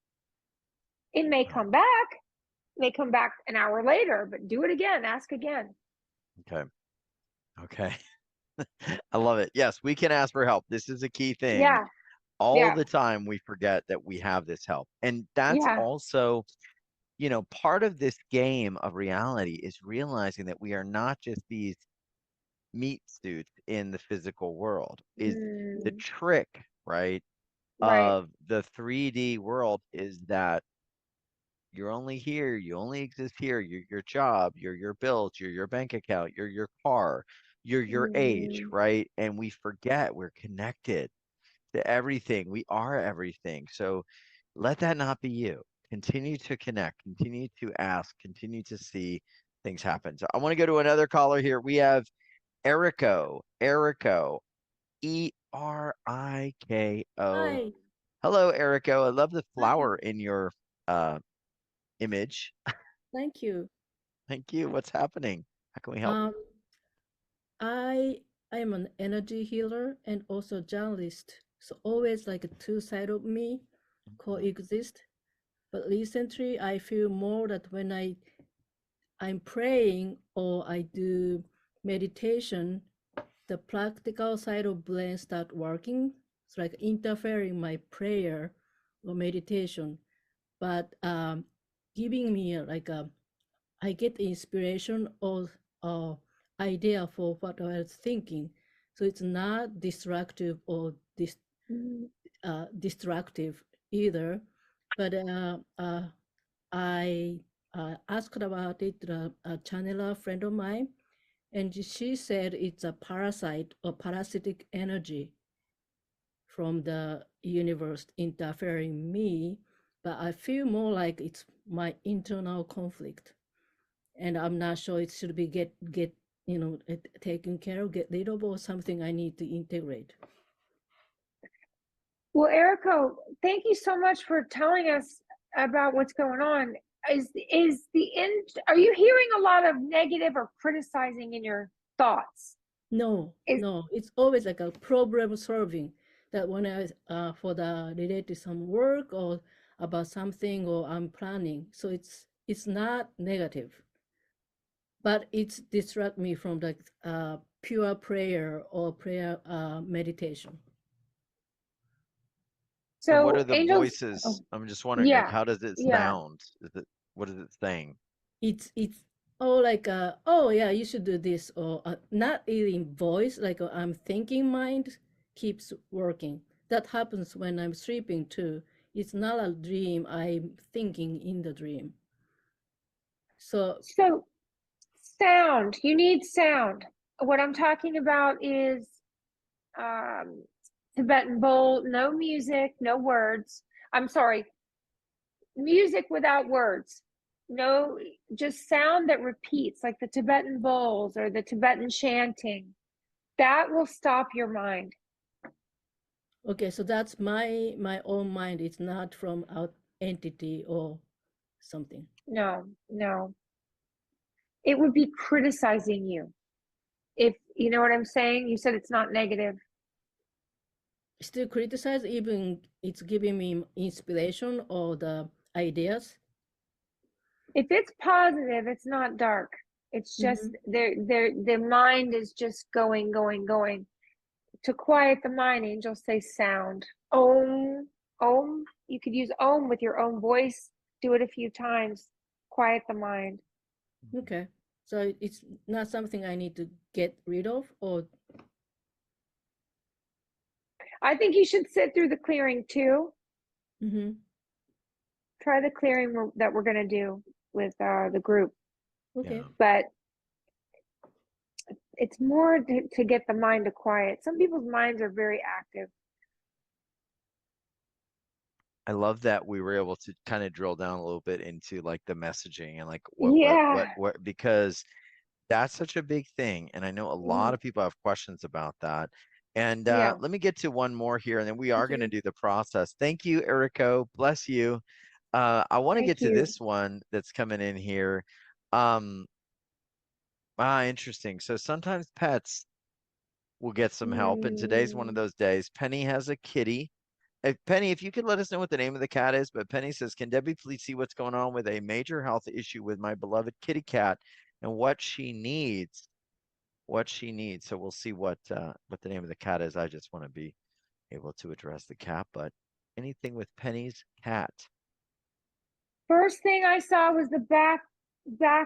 Speaker 3: It may come back, an hour later, but do it again, ask again.
Speaker 2: Okay. Okay. I love it. Yes, we can ask for help. This is a key thing.
Speaker 3: Yeah,
Speaker 2: All
Speaker 3: yeah,
Speaker 2: the time we forget that we have this help. And that's
Speaker 3: yeah.
Speaker 2: also, part of this game of reality is realizing that we are not just these meat suits in the physical world. Is the
Speaker 3: Mm,
Speaker 2: trick, right,
Speaker 3: right.
Speaker 2: of the 3D world is that you're only here, you only exist here. You're your job, you're your bills, you're your bank account, you're your car, you're your age,
Speaker 3: Mm.
Speaker 2: right? And we forget we're connected to everything. We are everything. So let that not be you. Continue to connect, continue to ask, continue to see things happen. So I want to go to another caller here. We have Erico, Eriko.
Speaker 7: Hi,
Speaker 2: Hello, Erico. I love the
Speaker 7: hi,
Speaker 2: flower in your uh image.
Speaker 7: thank you.
Speaker 2: Thank you. What's happening? How can we help?
Speaker 7: Um, I am an energy healer and also journalist. So always like a two side of me coexist. But recently I feel more that when I'm praying or I do meditation, the practical side of brain start working. It's like interfering my prayer or meditation, but giving me like a I get inspiration or idea for what I was thinking. So it's not destructive or
Speaker 3: Mm.
Speaker 7: destructive either. But I asked about it to a channeler friend of mine, and she said it's a parasite or parasitic energy from the universe interfering me. But I feel more like it's my internal conflict, and I'm not sure it should be get taken care of, get rid of, or something I need to integrate.
Speaker 3: Well, Erico, thank you so much for telling us about what's going on. Is the end? Are you hearing a lot of negative or criticizing in your thoughts?
Speaker 7: No,
Speaker 3: Is
Speaker 7: no, it's always like a problem solving. That when I for the related to some work or about something or I'm planning, so it's not negative, but it's distract me from the pure prayer or prayer meditation.
Speaker 2: And what are
Speaker 3: so
Speaker 2: the
Speaker 3: angels.
Speaker 2: voices?
Speaker 3: Oh,
Speaker 2: I'm just wondering, like,
Speaker 3: yeah,
Speaker 2: how does it
Speaker 3: yeah.
Speaker 2: sound? Is it, what is it saying?
Speaker 7: It's oh like oh yeah, you should do this, or not in voice, like I'm thinking mind keeps working. That happens when I'm sleeping too. It's not a dream, I'm thinking in the dream. So
Speaker 3: So sound. You need sound. What I'm talking about is um, Tibetan bowl. No music, no words. I'm sorry, music without words. No, just sound that repeats, like the Tibetan bowls or the Tibetan chanting. That will stop your mind.
Speaker 7: okay, so that's my own mind. It's not from out entity or something.
Speaker 3: No, no. It would be criticizing you. If you know what I'm saying, you said it's not negative.
Speaker 7: Still criticize, even it's giving me inspiration or the ideas.
Speaker 3: If it's positive, it's not dark. It's just
Speaker 7: Mm-hmm.
Speaker 3: their mind is just going, going, going. To quiet the mind, angels say sound. Om, om. You could use om with your own voice. Do it a few times. Quiet the mind.
Speaker 7: Okay, so it's not something I need to get rid of, or
Speaker 3: I think you should sit through the clearing too.
Speaker 7: mm-hmm.
Speaker 3: Try the clearing that we're going to do with the group.
Speaker 7: Okay.
Speaker 3: But it's more to get the mind to quiet. Some people's minds are very active.
Speaker 2: I love that we were able to kind of drill down a little bit into like the messaging and like
Speaker 3: Yeah.
Speaker 2: what, because that's such a big thing. And I know a lot
Speaker 3: Mhm.
Speaker 2: of people have questions about that. And
Speaker 3: Yeah.
Speaker 2: let me get to one more here, and then we are
Speaker 7: Thank
Speaker 2: going to
Speaker 7: you.
Speaker 2: do the process. Thank you, Erico. Bless you. I want to
Speaker 3: Thank
Speaker 2: get to
Speaker 3: you.
Speaker 2: this one that's coming in here. Interesting. So sometimes pets will get some help, and today's one of
Speaker 3: Mm.
Speaker 2: those days. Penny has a kitty. Penny, if you could let us know what the name of the cat is, but Penny says, "Can Debbie please see what's going on with a major health issue with my beloved kitty cat and what she needs? What she needs." So we'll see what the name of the cat is. I just want to be able to address the cat, but anything with Penny's cat.
Speaker 3: First thing I saw was the back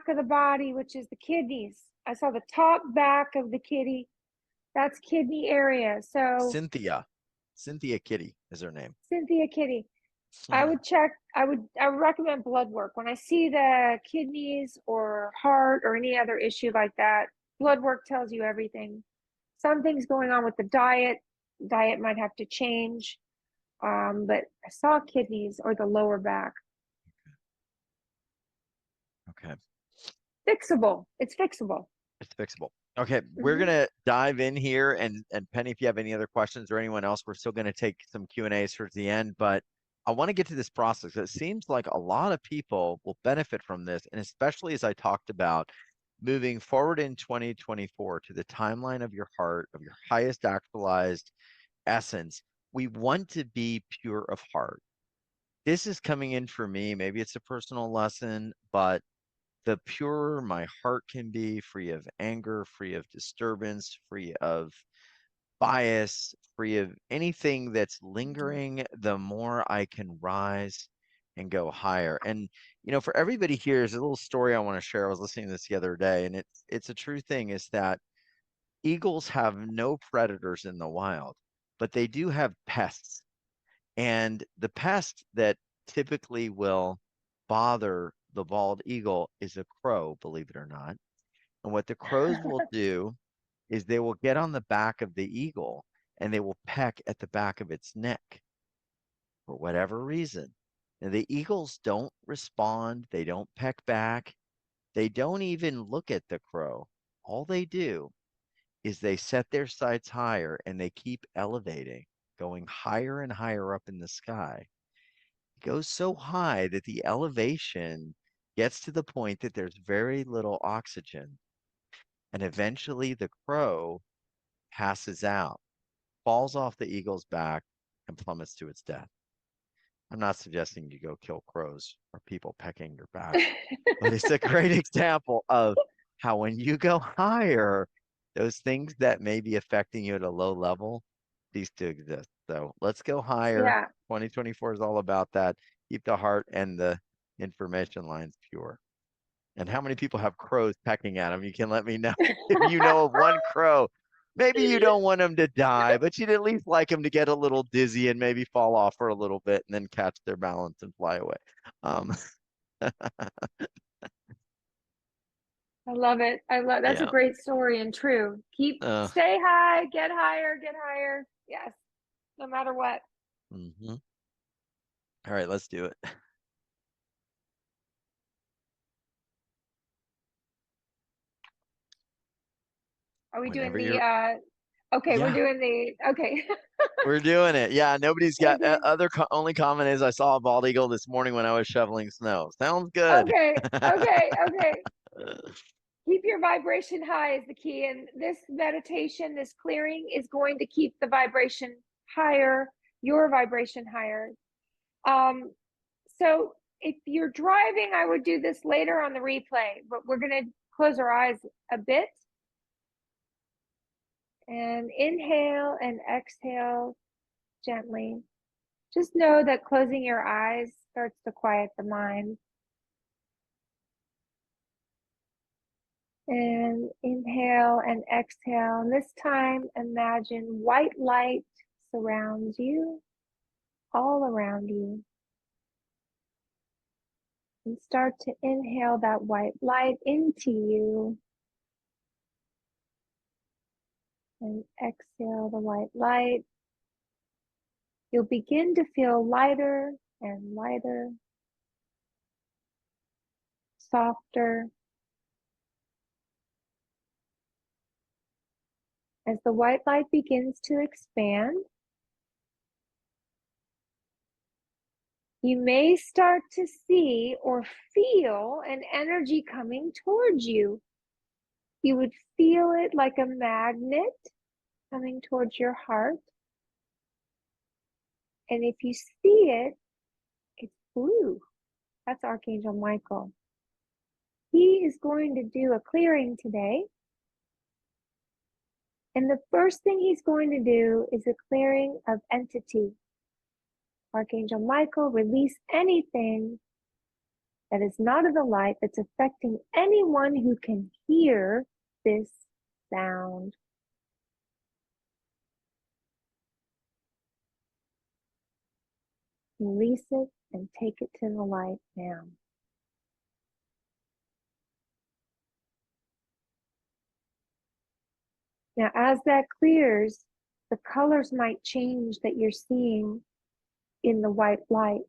Speaker 3: of the body, which is the kidneys. I saw the top back of the kitty. That's kidney area. So
Speaker 2: Cynthia. Cynthia Kitty is her name.
Speaker 3: Cynthia kitty. I would check. I would recommend blood work when I see the kidneys or heart or any other issue like that. Blood work tells you everything. Something's going on with the diet. Diet might have to change. But I saw kidneys or the lower back.
Speaker 2: Okay.
Speaker 3: Fixable. It's fixable.
Speaker 2: It's fixable. Okay, we're
Speaker 3: Mhm.
Speaker 2: gonna dive in here, and Penny, if you have any other questions or anyone else, we're still gonna take some Q&As towards the end, but I want to get to this process. It seems like a lot of people will benefit from this, and especially as I talked about moving forward in 2024 to the timeline of your heart, of your highest actualized essence. We want to be pure of heart. This is coming in for me. Maybe it's a personal lesson, but the purer my heart can be, free of anger, free of disturbance, free of bias, free of anything that's lingering, the more I can rise and go higher. And for everybody here, there's a little story I want to share. I was listening to this the other day, and it's a true thing, is that eagles have no predators in the wild, but they do have pests. And the pest that typically will bother the bald eagle is a crow, believe it or not. And what the crows will do is they will get on the back of the eagle and they will peck at the back of its neck for whatever reason. And the eagles don't respond, they don't peck back, they don't even look at the crow. All they do is they set their sights higher and they keep elevating, going higher and higher up in the sky. It goes so high that the elevation gets to the point that there's very little oxygen. And eventually the crow passes out, falls off the eagle's back, and plummets to its death. I'm not suggesting you go kill crows or people pecking your back, but it's a great example of how when you go higher, those things that may be affecting you at a low level cease to exist. So let's go higher.
Speaker 3: Yeah.
Speaker 2: 2024 is all about that. Keep the heart and the information lines pure. And how many people have crows pecking at them? You can let me know if you know of one crow. Maybe you don't want them to die, but you'd at least like them to get a little dizzy and maybe fall off for a little bit and then catch their balance and fly away.
Speaker 3: I love it. That's a
Speaker 2: Yeah.
Speaker 3: great story and true. Stay high, get higher, get higher. Yes. No matter what.
Speaker 2: Mm-hmm. All right, let's do it.
Speaker 3: Are we
Speaker 2: Whenever
Speaker 3: doing
Speaker 2: you're,
Speaker 3: okay, we're
Speaker 2: yeah,
Speaker 3: doing okay.
Speaker 2: we're doing it. Yeah, nobody's got
Speaker 3: Okay.
Speaker 2: only comment is I saw a bald eagle this morning when I was shoveling snow. Sounds good.
Speaker 3: Okay. Keep your vibration high is the key. And this meditation, this clearing is going to keep the vibration higher, your vibration higher. So if you're driving, I would do this later on the replay, but we're going to close our eyes a bit. And inhale and exhale gently. Just know that closing your eyes starts to quiet the mind. And inhale and exhale. And this time, imagine white light surrounds you, all around you. And start to inhale that white light into you. And exhale the white light. You'll begin to feel lighter and lighter, softer. As the white light begins to expand, you may start to see or feel an energy coming towards you. You would feel it like a magnet coming towards your heart. And if you see it, it's blue. That's Archangel Michael. He is going to do a clearing today. And the first thing he's going to do is a clearing of entity. Archangel Michael, release anything that is not of the light that's affecting anyone who can hear this sound. Release it and take it to the light now. Now, as that clears, the colors might change that you're seeing in the white light.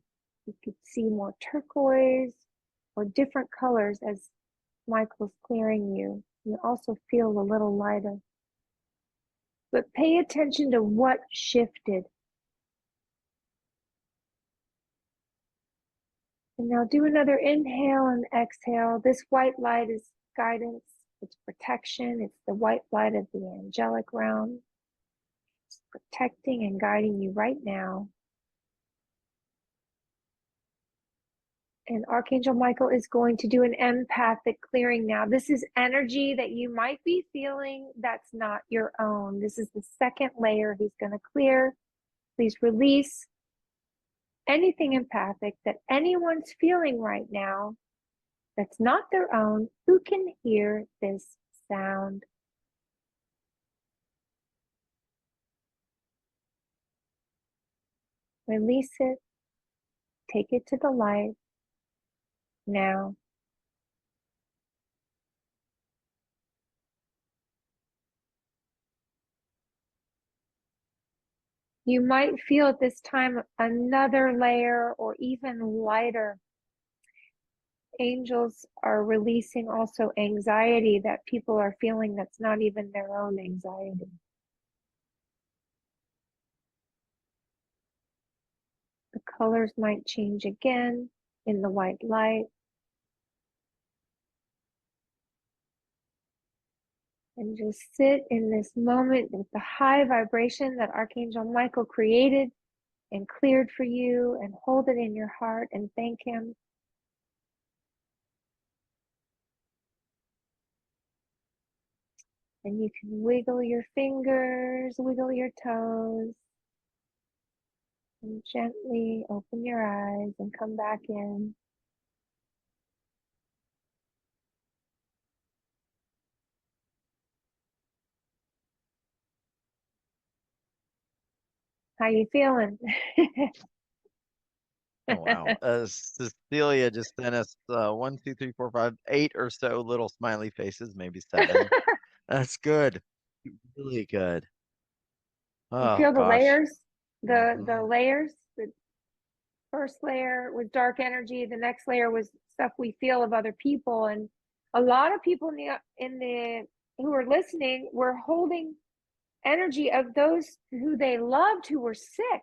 Speaker 3: You could see more turquoise or different colors as Michael's clearing you. You also feel a little lighter. But pay attention to what shifted. And now do another inhale and exhale. This white light is guidance, it's protection, it's the white light of the angelic realm. It's protecting and guiding you right now. And Archangel Michael is going to do an empathic clearing now. This is energy that you might be feeling that's not your own. This is the second layer he's going to clear. Please release anything empathic that anyone's feeling right now that's not their own, who can hear this sound. Release it. Take it to the light now. You might feel at this time another layer or even lighter. Angels are releasing also anxiety that people are feeling that's not even their own anxiety. The colors might change again in the white light. And just sit in this moment with the high vibration that Archangel Michael created and cleared for you, and hold it in your heart and thank him. And you can wiggle your fingers, wiggle your toes, and gently open your eyes and come back in. How you feeling?
Speaker 2: Oh wow. Cecilia just sent us 1, 2, 3, 4, 5, 8 or so little smiley faces, maybe 7. That's good. Really good.
Speaker 3: You
Speaker 2: Oh
Speaker 3: feel the
Speaker 2: gosh.
Speaker 3: layers? The
Speaker 2: Mhm.
Speaker 3: layers? The first layer was dark energy, the next layer was stuff we feel of other people. And a lot of people in the who are listening were holding energy of those who they loved who were sick,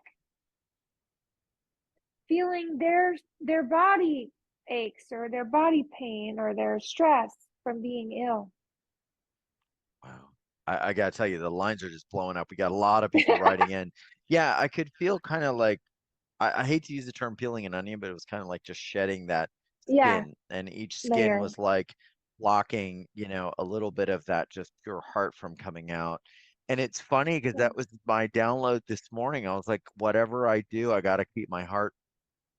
Speaker 3: feeling their body aches or their body pain or their stress from being ill.
Speaker 2: Wow. I gotta tell you, the lines are just blowing up. We got a lot of people writing in. Yeah, I could feel kind of like I hate to use the term peeling an onion, but it was kind of like just shedding that
Speaker 3: Yeah,
Speaker 2: skin, and each skin
Speaker 3: layer.
Speaker 2: was like blocking, a little bit of that just pure heart from coming out. And it's funny because
Speaker 3: Yeah.
Speaker 2: that was my download this morning. I was like, whatever I do, I got to keep my heart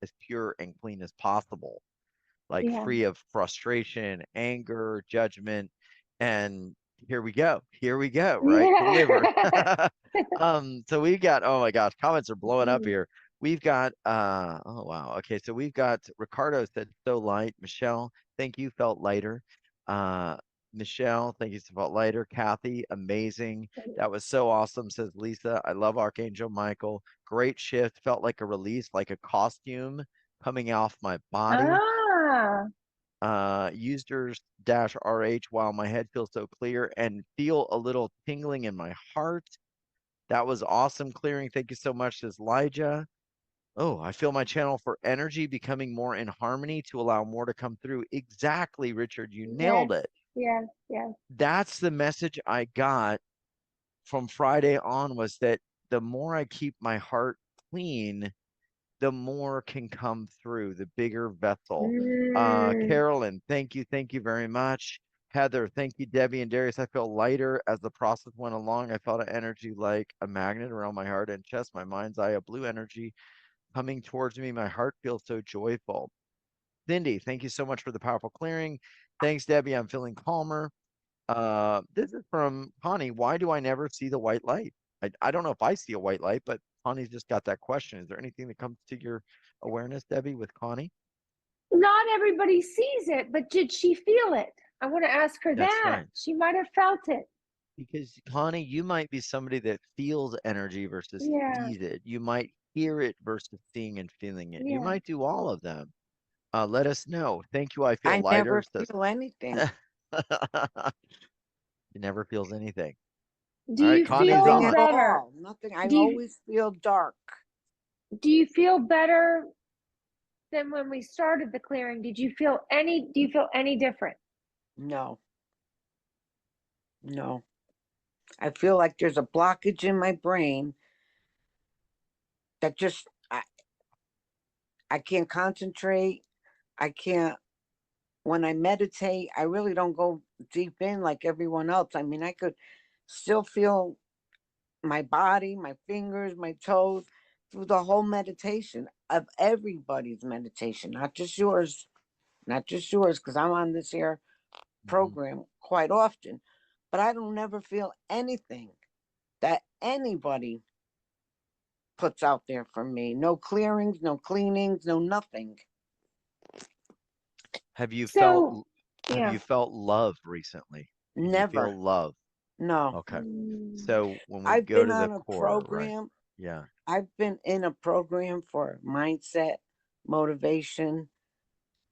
Speaker 2: as pure and clean as possible, like
Speaker 3: Yeah.
Speaker 2: free of frustration, anger, judgment. And here we go, right? Delivered.
Speaker 3: Yeah.
Speaker 2: So we've got, oh my gosh, comments are blowing up
Speaker 3: Mm.
Speaker 2: here. We've got, oh wow. Okay, so we've got Ricardo said so light. Michelle, thank you, felt lighter. Uh, Michelle, thank you, felt lighter. Kathy, amazing. That was so awesome, says Lisa. I love Archangel Michael. Great shift, felt like a release, like a costume coming off my body.
Speaker 3: Ah,
Speaker 2: Users dash RH, while my head feels so clear and feel a little tingling in my heart. That was awesome clearing. Thank you so much, says Elijah. Oh, I feel my channel for energy becoming more in harmony to allow more to come through. Exactly, Richard. You
Speaker 3: yes,
Speaker 2: nailed it.
Speaker 3: yes, yes.
Speaker 2: That's the message I got from Friday on, was that the more I keep my heart clean, the more can come through, the bigger vessel.
Speaker 3: Mm,
Speaker 2: Carolyn, thank you very much. Heather, thank you. Debbie and Darius, I felt lighter as the process went along. I felt an energy like a magnet around my heart and chest, my mind's eye, a blue energy coming towards me. My heart feels so joyful. Cindy, thank you so much for the powerful clearing. Thanks, Debbie. I'm feeling calmer. This is from Connie. Why do I never see the white light? I don't know if I see a white light, but Connie's just got that question. Is there anything that comes to your awareness, Debbie, with Connie?
Speaker 3: not everybody sees it, but did she feel it? I want to ask her
Speaker 2: That's
Speaker 3: that.
Speaker 2: right.
Speaker 3: She might have felt it.
Speaker 2: Because Connie, you might be somebody that feels energy versus
Speaker 3: Yeah,
Speaker 2: sees it. You might hear it versus seeing and feeling it. You
Speaker 3: yeah.
Speaker 2: might do all of them. Let us know. Thank you. I feel
Speaker 8: I never
Speaker 2: lighter. Says
Speaker 8: feel anything.
Speaker 2: he never feels anything.
Speaker 3: Do
Speaker 2: All right,
Speaker 3: you
Speaker 2: Connie's
Speaker 8: Nothing
Speaker 3: feel
Speaker 2: on.
Speaker 8: at
Speaker 3: better?
Speaker 8: all. Nothing. I
Speaker 3: Do you
Speaker 8: always feel dark.
Speaker 3: do you feel better than when we started the clearing? Do you feel any different?
Speaker 8: No, no. I feel like there's a blockage in my brain that just I can't concentrate. I can't when I meditate, I really don't go deep in like everyone else. I mean, I could still feel my body, my fingers, my toes through the whole meditation of everybody's meditation, not just yours, not just yours, because I'm on this here
Speaker 2: Mhm.
Speaker 8: program quite often, but I don't never feel anything that anybody puts out there for me. No clearings, no cleanings, no nothing.
Speaker 2: Have you felt
Speaker 3: So,
Speaker 2: have
Speaker 3: yeah.
Speaker 2: you felt love recently? Can you
Speaker 8: Never.
Speaker 2: feel love?
Speaker 8: No.
Speaker 2: Okay.
Speaker 3: Mm.
Speaker 2: So when we
Speaker 8: I've
Speaker 2: go
Speaker 8: been
Speaker 2: to the
Speaker 8: on a
Speaker 2: core, right?
Speaker 8: program.
Speaker 2: Yeah.
Speaker 8: I've been in a program for mindset, motivation.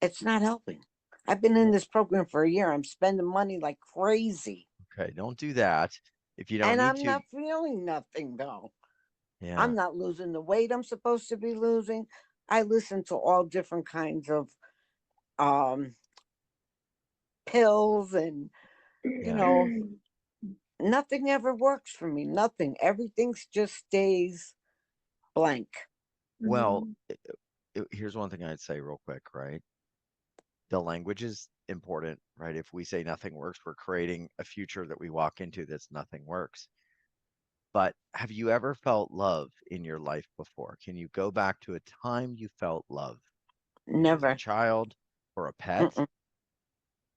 Speaker 8: It's not helping. I've been in
Speaker 2: Well,
Speaker 8: this program for a year. I'm spending money like crazy.
Speaker 2: okay, don't do that if you don't
Speaker 8: And
Speaker 2: need
Speaker 8: I'm
Speaker 2: to.
Speaker 8: not feeling nothing though.
Speaker 2: Yeah.
Speaker 8: I'm not losing the weight I'm supposed to be losing. I listen to all different kinds of um pills and you
Speaker 2: Yeah.
Speaker 8: know nothing ever works for me. Nothing. Everything just stays blank.
Speaker 2: Well,
Speaker 3: Mhm.
Speaker 2: here's one thing I'd say real quick, right? The language is important, right? If we say nothing works, we're creating a future that we walk into that's nothing works. But have you ever felt love in your life before? Can you go back to a time you felt love? Maybe as a
Speaker 8: Never.
Speaker 2: child or a pet?
Speaker 8: Mm-mm.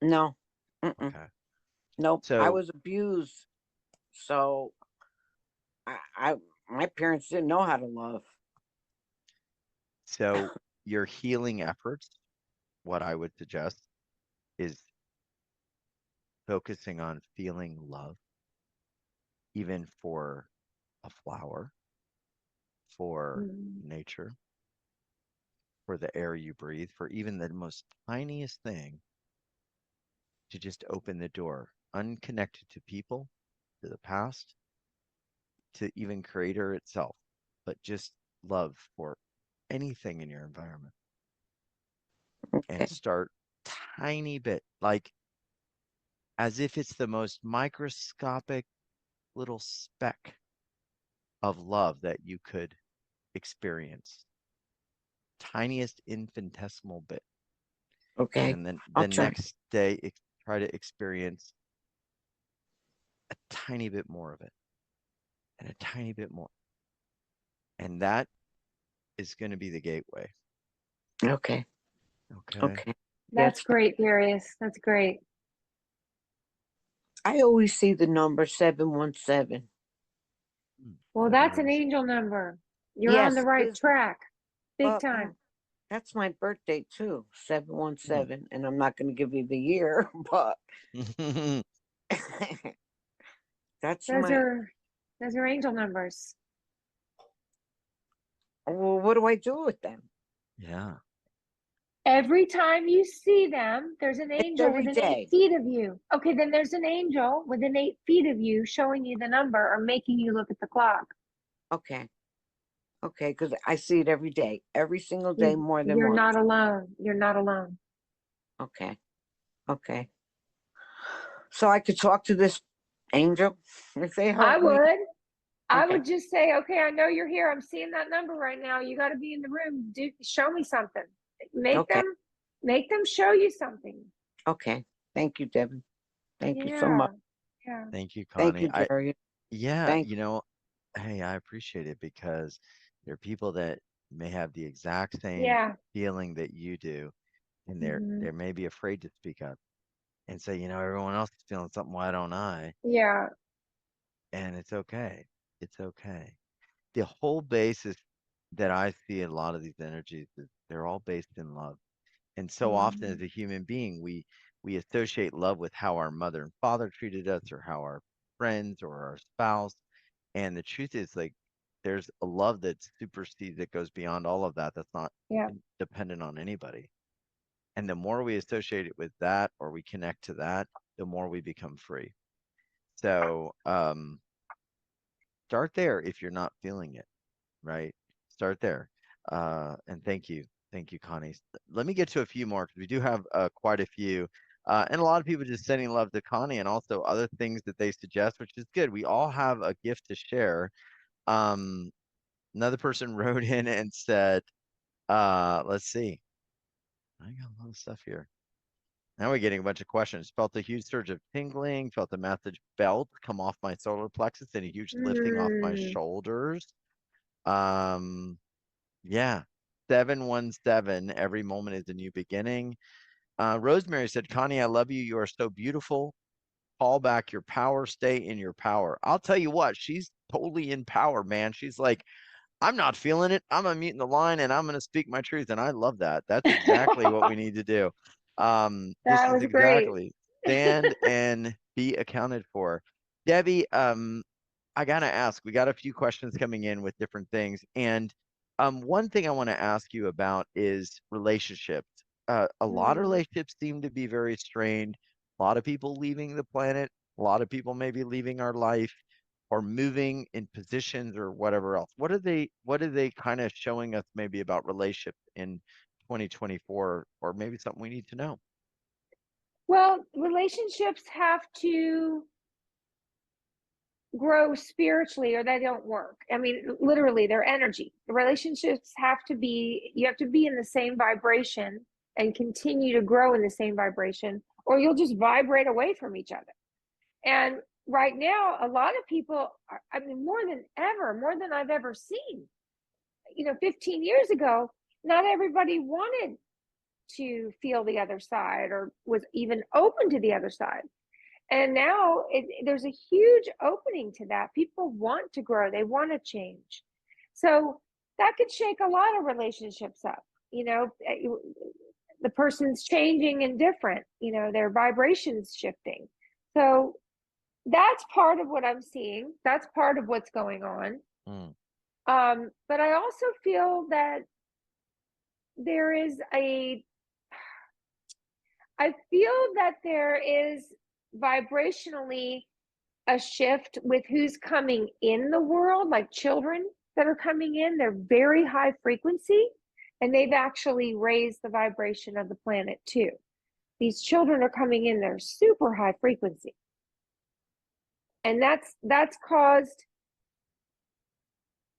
Speaker 8: No. Mm-mm.
Speaker 2: Okay.
Speaker 8: Nope. I
Speaker 2: So
Speaker 8: was abused. So I my parents didn't know how to love.
Speaker 2: so your healing efforts, what I would suggest is focusing on feeling love, even for a flower, for
Speaker 3: Mhm.
Speaker 2: nature, for the air you breathe, for even the most tiniest thing, to just open the door, unconnected to people, to the past, to even creator itself, but just love for anything in your environment and
Speaker 8: Okay.
Speaker 2: start tiny bit, like as if it's the most microscopic little speck of love that you could experience, tiniest infinitesimal bit.
Speaker 8: Okay.
Speaker 2: And then
Speaker 8: I'll
Speaker 2: the
Speaker 8: try.
Speaker 2: next day, try to experience a tiny bit more of it and a tiny bit more. And that is going to be the gateway.
Speaker 8: Okay.
Speaker 2: Okay.
Speaker 8: Okay.
Speaker 3: That's
Speaker 8: Yes.
Speaker 3: great, Darius. That's great.
Speaker 8: I always see the number 717.
Speaker 3: Well, that's an
Speaker 2: 7-1.
Speaker 3: angel number. You're on the
Speaker 8: Yes, it
Speaker 3: right
Speaker 8: is.
Speaker 3: track. Big
Speaker 8: But
Speaker 3: time.
Speaker 8: that's my birthday too,
Speaker 2: Mm.
Speaker 8: 717. And I'm not going to give you the year, but that's
Speaker 3: Those
Speaker 8: my.
Speaker 3: are those are angel numbers.
Speaker 8: Well, what do I do with them?
Speaker 2: Yeah.
Speaker 3: Every time you see them, there's an
Speaker 8: It's
Speaker 3: angel
Speaker 8: every
Speaker 3: within 8
Speaker 8: day.
Speaker 3: feet of you. Okay, then there's an angel within 8 feet of you showing you the number or making you look at the clock.
Speaker 8: Okay. Okay. Because I see it every day, every single day, more than
Speaker 3: You're
Speaker 8: once.
Speaker 3: not alone. You're not alone.
Speaker 8: Okay. Okay. So I could talk to this angel if they
Speaker 3: I
Speaker 8: help me.
Speaker 3: would. I
Speaker 8: Okay.
Speaker 3: would just say, okay, I know you're here. I'm seeing that number right now. You got to be in the room. Do show me something. Make
Speaker 8: Okay.
Speaker 3: them show you something.
Speaker 8: Okay. Thank you, Devin. Thank you so
Speaker 3: Yeah.
Speaker 8: much.
Speaker 3: Yeah.
Speaker 2: Thank you,
Speaker 8: Thank
Speaker 2: Connie.
Speaker 8: you, Darius.
Speaker 2: Yeah,
Speaker 8: Thank
Speaker 2: hey, I appreciate it because there are people that may have the exact same
Speaker 3: Yeah.
Speaker 2: feeling that you do, and
Speaker 3: Hmm.
Speaker 2: they're maybe afraid to speak up and say, everyone else is feeling something, why don't I?
Speaker 3: Yeah.
Speaker 2: And it's okay. It's okay. The whole basis that I see in a lot of these energies is they're all based in love. And so often as
Speaker 3: Mhm.
Speaker 2: a human being, we associate love with how our mother and father treated us or how our friends or our spouse. And the truth is, like, there's a love that supersedes, that goes beyond all of that. That's not
Speaker 3: Yeah.
Speaker 2: dependent on anybody. And the more we associate it with that or we connect to that, the more we become free. So start there if you're not feeling it, right? Start there. And thank you. Thank you, Connie. Let me get to a few more because we do have quite a few. And a lot of people just sending love to Connie and also other things that they suggest, which is good. We all have a gift to share. Um, Another person wrote in and said, let's see. I got a lot of stuff here. Now we're getting a bunch of questions. Felt a huge surge of tingling, felt a massive belt come off my solar plexus and a huge lifting off my
Speaker 3: Mm.
Speaker 2: shoulders. Um, yeah. 717, every moment is a new beginning. Rosemary said, Connie, I love you. You are so beautiful. Call back your power. Stay in your power. I'll tell you what, she's totally in power, man. She's like, I'm not feeling it. I'm unmuting the line and I'm going to speak my truth. And I love that. That's exactly what we need to do. This
Speaker 3: That
Speaker 2: is
Speaker 3: was great.
Speaker 2: exactly stand and be accounted for. Debbie, I got to ask, we got a few questions coming in with different things. And one thing I want to ask you about is relationships. A lot of
Speaker 3: Mm.
Speaker 2: relationships seem to be very strained. A lot of people leaving the planet. A lot of people maybe leaving our life or moving in positions or whatever else. What are they kind of showing us maybe about relationships in 2024 or maybe something we need to know?
Speaker 3: Well, relationships have to grow spiritually or they don't work. I mean, literally, their energy. The relationships have to be, you have to be in the same vibration and continue to grow in the same vibration, or you'll just vibrate away from each other. And right now, a lot of people, I mean, more than ever, more than I've ever seen, 15 years ago, not everybody wanted to feel the other side or was even open to the other side. And now there's a huge opening to that. People want to grow, they want to change. So that could shake a lot of relationships up. The person's changing and different, their vibrations shifting. So that's part of what I'm seeing. That's part of what's going on. But I also feel that there is I feel that there is vibrationally a shift with who's coming in the world, like children that are coming in. They're very high frequency, and they've actually raised the vibration of the planet too. These children are coming in, they're super high frequency. And that's caused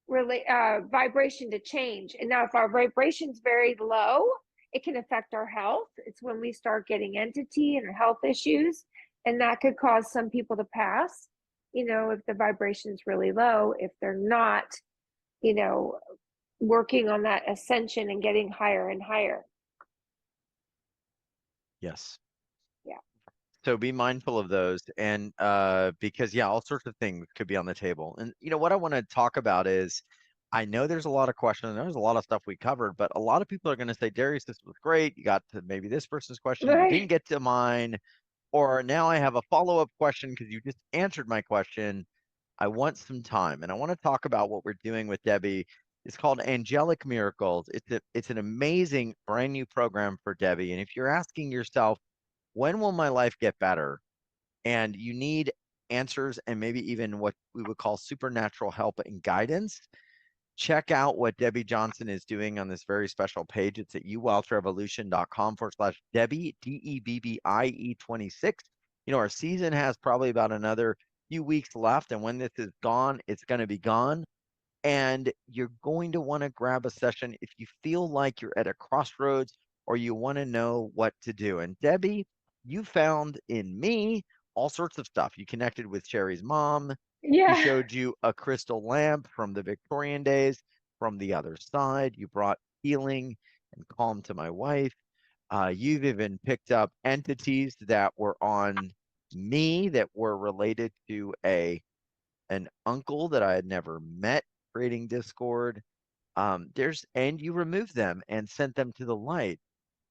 Speaker 3: really vibration to change. And now if our vibration's very low, it can affect our health. It's when we start getting entity and health issues, and that could cause some people to pass, if the vibration's really low, if they're not, working on that ascension and getting higher and higher.
Speaker 2: Yes.
Speaker 3: Yeah.
Speaker 2: So be mindful of those. And because, all sorts of things could be on the table. And, what I want to talk about is, I know there's a lot of questions. There's a lot of stuff we covered, but a lot of people are going to say, Darius, this was great. You got to maybe this person's question. You didn't get to mine. Or now I have a follow-up question because you just answered my question. I want some time. And I want to talk about what we're doing with Debbie. It's called Angelic Miracles. It's an amazing brand new program for Debbie. And if you're asking yourself, when will my life get better? And you need answers and maybe even what we would call supernatural help and guidance. Check out what Debbie Johnson is doing on this very special page. It's at uwealthrevolution.com/Debbie, DEBBIE 26. Our season has probably about another few weeks left. And when this is gone, it's going to be gone. And you're going to want to grab a session if you feel like you're at a crossroads or you want to know what to do. And Debbie, you found in me all sorts of stuff. You connected with Sherry's mom.
Speaker 3: Yeah.
Speaker 2: She showed you a crystal lamp from the Victorian days. From the other side, you brought healing and calm to my wife. You've even picked up entities that were on me that were related to an uncle that I had never met, creating discord. And you removed them and sent them to the light.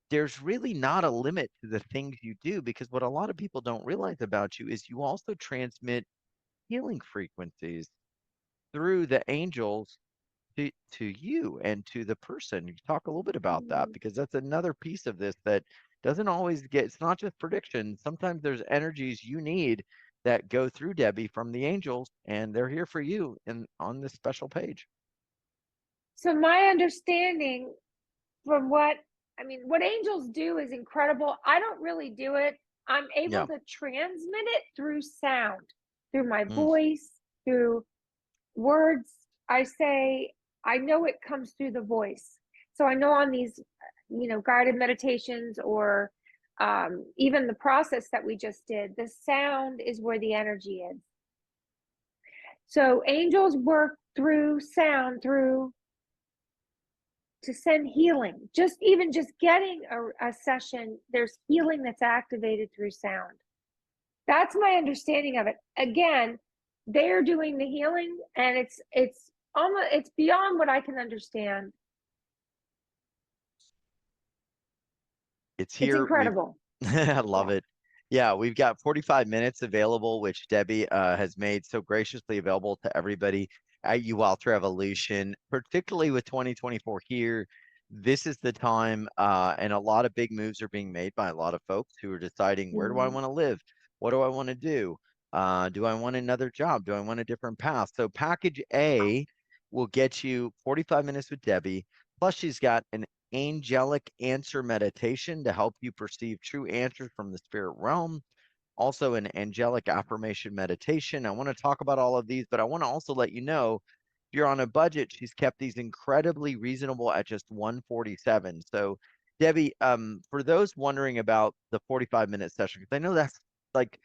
Speaker 2: There's really not a limit to the things you do, because what a lot of people don't realize about you is you also transmit healing frequencies through the angels to you and to the person. You talk a little bit about that, because that's another piece of this that doesn't always get, it's not just prediction. Sometimes there's energies you need that go through Debbie from the angels, and they're here for you on this special page.
Speaker 3: So my understanding from what angels do is incredible. I don't really do it. I'm able to transmit it through sound, through my voice, through words I say. I know it comes through the voice. So I know on these, guided meditations or even the process that we just did, the sound is where the energy is. So angels work through sound, to send healing. Just getting a session, there's healing that's activated through sound. That's my understanding of it. Again, they're doing the healing, and it's beyond what I can understand.
Speaker 2: It's here.
Speaker 3: It's incredible.
Speaker 2: I love it. Yeah, we've got 45 minutes available, which Debbie has made so graciously available to everybody at YWR Revolution, particularly with 2024 here. This is the time, and a lot of big moves are being made by a lot of folks who are deciding, where do I want to live? What do I want to do? Do I want another job? Do I want a different path? So package A will get you 45 minutes with Debbie. Plus, she's got an angelic answer meditation to help you perceive true answers from the spirit realm. also an angelic affirmation meditation. I want to talk about all of these, but I want to also let you know if you're on a budget, she's kept these incredibly reasonable at just 147. So Debbie, for those wondering about the 45-minute session, because I know that's like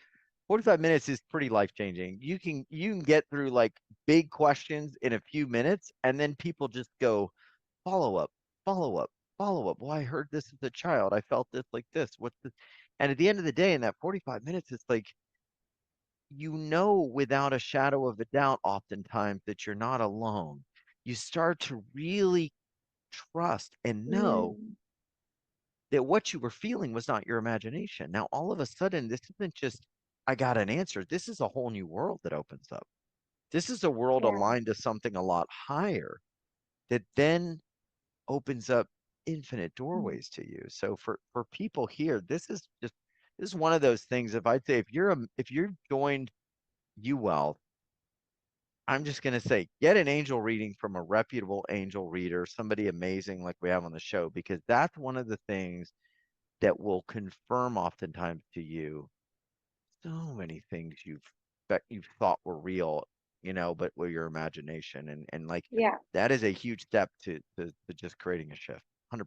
Speaker 2: 45 minutes is pretty life changing. You can get through like big questions in a few minutes, and then people just go follow up, follow up, follow up. Well, I heard this as a child. I felt this like this. What's this? And at the end of the day, in that 45 minutes, it's like without a shadow of a doubt, oftentimes that you're not alone. You start to really trust and know
Speaker 3: Mm,
Speaker 2: that what you were feeling was not your imagination. Now, all of a sudden, this isn't just, I got an answer. This is a whole new world that opens up. This is a world
Speaker 3: yeah.
Speaker 2: aligned to something a lot higher that then opens up infinite
Speaker 3: Mm.
Speaker 2: doorways to you. So for people here, this is one of those things. If I'd say if you're joined UWealth, I'm just gonna say get an angel reading from a reputable angel reader, somebody amazing like we have on the show, because that's one of the things that will confirm oftentimes to you so many things you've thought were real, but with your imagination and like
Speaker 3: Yeah.
Speaker 2: that is a huge step to just creating a shift. 100%.